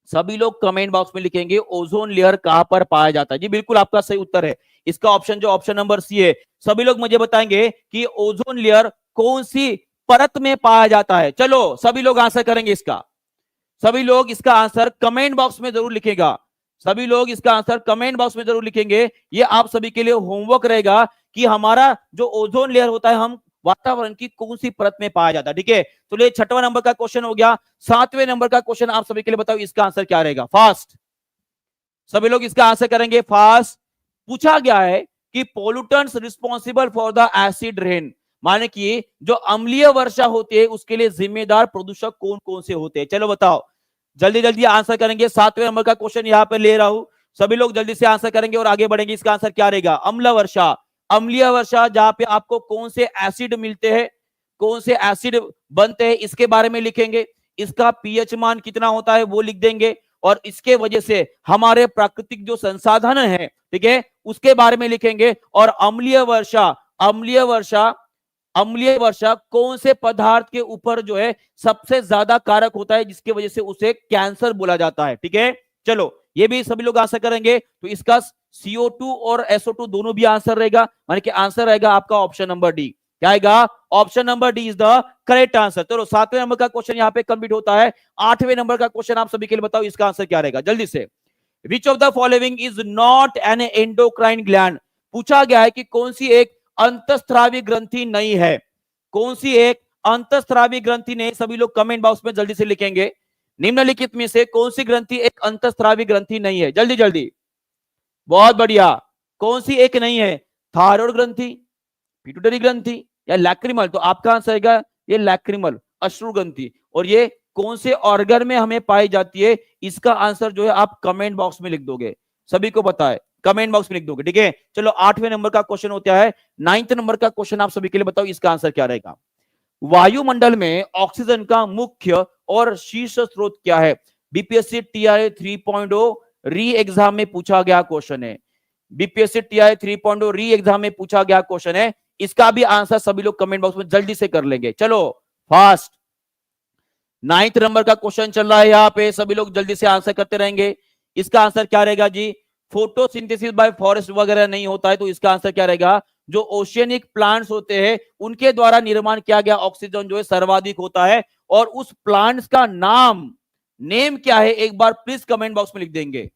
सभी लोग कमेंट बॉक्स में लिखेंगे ओजोन लेयर कहां पर पाया जाता है। जी बिल्कुल आपका सही उत्तर है इसका ऑप्शन जो ऑप्शन नंबर सी है। सभी लोग मुझे बताएंगे कि ओजोन लेयर कौन सी परत में पाया जाता है। चलो सभी लोग आंसर करेंगे इसका, सभी लोग इसका आंसर कमेंट बॉक्स में जरूर लिखेगा, सभी लोग इसका आंसर कमेंट बॉक्स में जरूर लिखेंगे। ये आप सभी के लिए होमवर्क रहेगा कि हमारा जो ओजोन लेयर होता है हम वातावरण की कौन सी परत में पाया जाता है। ठीक है, तो ये छठवां नंबर का क्वेश्चन हो गया। सातवें नंबर का क्वेश्चन आप सभी के लिए, बताओ इसका आंसर क्या रहेगा। फास्ट, सभी लोग इसका आंसर करेंगे फास्ट। पूछा गया है कि pollutants responsible for the acid rain, माने कि जो अम्लीय वर्षा होती है उसके लिए जिम्मेदार प्रदूषक कौन कौन से होते हैं। चलो बताओ, जल्दी जल्दी आंसर करेंगे। सातवें नंबर का क्वेश्चन यहां पे ले रहा हूं, सभी लोग जल्दी से आंसर करेंगे और आगे बढ़ेंगे। इसका आंसर क्या रहेगा? अम्ल वर्षा, अम्लीय वर्षा जहां पे आपको कौन से एसिड मिलते हैं, कौन से एसिड बनते हैं इसके बारे में लिखेंगे। इसका पीएच मान कितना होता है वो लिख देंगे, और इसके वजह से हमारे प्राकृतिक जो संसाधन है, ठीक है, उसके बारे में लिखेंगे। और अम्लीय वर्षा, अम्लीय वर्षा, अम्लीय वर्षा कौन से पदार्थ के ऊपर जो है सबसे ज्यादा कारक होता है जिसकी वजह से उसे कैंसर बोला जाता है। ठीक है, चलो ये भी सभी लोग आंसर करेंगे। तो इसका CO2 और SO2 दोनों भी आंसर रहेगा, माने कि आंसर रहेगा आपका ऑप्शन नंबर डी। क्या आएगा? Option number D is the correct answer. चलो सातवें नंबर का क्वेश्चन यहां पे कंप्लीट होता है। आठवें नंबर का क्वेश्चन आप सभी के लिए, बताओ इसका आंसर क्या रहेगा जल्दी से। Which of the following is not an endocrine gland? पूछा गया है कि कौन सी एक अंतःस्रावी ग्रंथि नहीं है, कौन सी एक अंतःस्रावी ग्रंथि नहीं। सभी लोग कमेंट बॉक्स में जल्दी से लिखेंगे निम्नलिखित में से कौन सी ग्रंथि एक अंतःस्रावी ग्रंथि नहीं है। जल्दी जल्दी, बहुत बढ़िया। कौन सी एक नहीं है? थायराइड ग्रंथि, पिट्यूटरी ग्रंथि या लैक्रिमल? तो आपका आंसर आएगा ये लैक्रिमल, अश्रु ग्रंथि। और ये कौन से ऑर्गन में हमें पाई जाती है, इसका आंसर जो है आप कमेंट बॉक्स में लिख दोगे। सभी को पता है, कमेंट बॉक्स में लिख दोगे, ठीक है। चलो 8वें नंबर का क्वेश्चन होता है। 9th नंबर का क्वेश्चन आप सभी के लिए बताओ, इसका आंसर क्या रहेगा। वायुमंडल में ऑक्सीजन का मुख्य और शीर्ष स्रोत क्या है। बीपीएससी टीआरए 3.0 री एग्जाम में पूछा गया क्वेश्चन है। बीपीएससी टीआरए 3.0 री एग्जाम में पूछा गया क्वेश्चन है। इसका भी आंसर सभी लोग कमेंट बॉक्स में जल्दी से कर लेंगे। चलो फास्ट, 9th नंबर का क्वेश्चन चल रहा है यहाँ पे, सभी लोग जल्दी से आंसर करते रहेंगे। इसका आंसर क्या रहेगा जी। फोटोसिंथेसिस बाय फॉरेस्ट वगैरह नहीं होता है, तो इसका आंसर क्या रहेगा। जो ओशियनिक प्लांट्स होते हैं उनके द्वारा निर्माण किया गया ऑक्सीजन जो है सर्वाधिक होता है। और उस प्लांट्स का नेम क्या है, एक बार प्लीज कमेंट बॉक्स में लिख देंगे।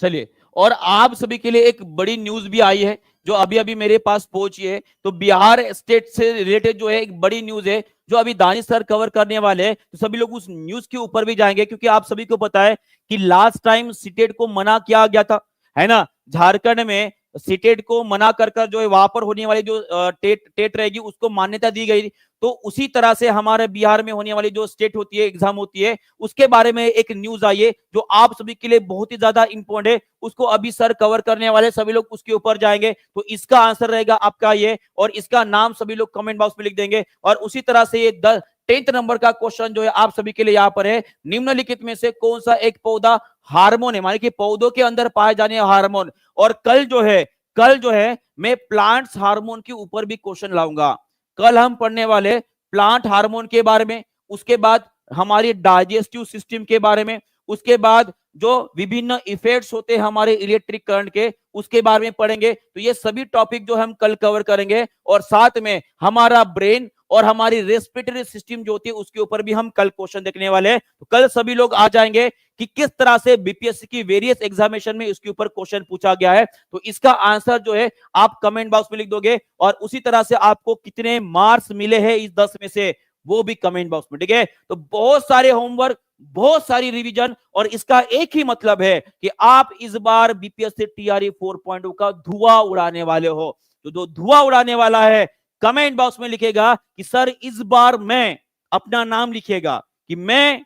चलिए, और आप सभी के लिए एक बड़ी न्यूज भी आई है जो अभी अभी मेरे पास पहुंची है। तो बिहार स्टेट से रिलेटेड जो है एक बड़ी न्यूज है जो अभी दानिश सर कवर करने वाले हैं। तो सभी लोग उस न्यूज के ऊपर भी जाएंगे, क्योंकि आप सभी को पता है कि लास्ट टाइम सीटेट को मना किया गया था, है ना। झारखंड में सीटेट को मना कर जो है वहां पर होने वाली जो टेट रहेगी उसको मान्यता दी गई। तो उसी तरह से हमारे बिहार में होने वाली जो स्टेट होती है, एग्जाम होती है, उसके बारे में एक न्यूज आई है जो आप सभी के लिए बहुत ही ज्यादा इंपॉर्टेंट है। उसको अभी सर कवर करने वाले, सभी लोग उसके ऊपर जाएंगे। तो इसका आंसर रहेगा आपका ये, और इसका नाम सभी लोग कमेंट बॉक्स में लिख देंगे। और उसी तरह से ये 10th नंबर का क्वेश्चन जो है आप सभी के लिए यहाँ पर है। निम्नलिखित में से कौन सा एक पौधा हार्मोन है, माने कि पौधों के अंदर पाए जाने हार्मोन। और कल जो है मैं प्लांट्स हार्मोन के ऊपर भी क्वेश्चन लाऊंगा। कल हम पढ़ने वाले प्लांट हार्मोन के बारे में, उसके बाद हमारी डाइजेस्टिव सिस्टम के बारे में, उसके बाद जो विभिन्न इफेक्ट्स होते हैं हमारे इलेक्ट्रिक करंट के, उसके बारे में पढ़ेंगे। तो ये सभी टॉपिक जो हम कल कवर करेंगे। और साथ में हमारा ब्रेन और हमारी रेस्पिरेटरी सिस्टम जो होती है उसके ऊपर भी हम कल क्वेश्चन देखने वाले हैं। तो कल सभी लोग आ जाएंगे कि किस तरह से बीपीएससी की वेरियस एग्जामिनेशन में इसके ऊपर क्वेश्चन पूछा गया है। तो इसका आंसर जो है आप कमेंट बॉक्स में लिख दोगे, और उसी तरह से आपको कितने मार्क्स मिले हैं इस 10 में से वो भी कमेंट बॉक्स में, ठीक है। तो बहुत सारे होमवर्क, बहुत सारी रिवीजन, और इसका एक ही मतलब है कि आप इस बार बीपीएससी टीआरई 4.0 का धुआं उड़ाने वाले हो। तो जो धुआं उड़ाने वाला है कमेंट बॉक्स में लिखेगा कि सर इस बार मैं, अपना नाम लिखिएगा कि मैं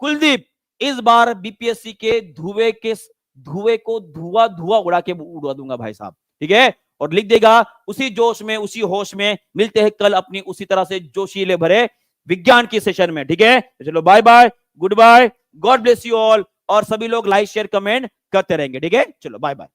कुलदीप इस बार बीपीएससी के धुएं को धुआं उड़ा के उड़ा दूंगा भाई साहब, ठीक है। और लिख देगा उसी जोश में, उसी होश में। मिलते हैं कल अपनी उसी तरह से जोशीले भरे विज्ञान की सेशन में, ठीक है। चलो bye bye, goodbye, God bless you all. और सभी लोग लाइक शेयर कमेंट करते रहेंगे, ठीक है। चलो बाय बाय।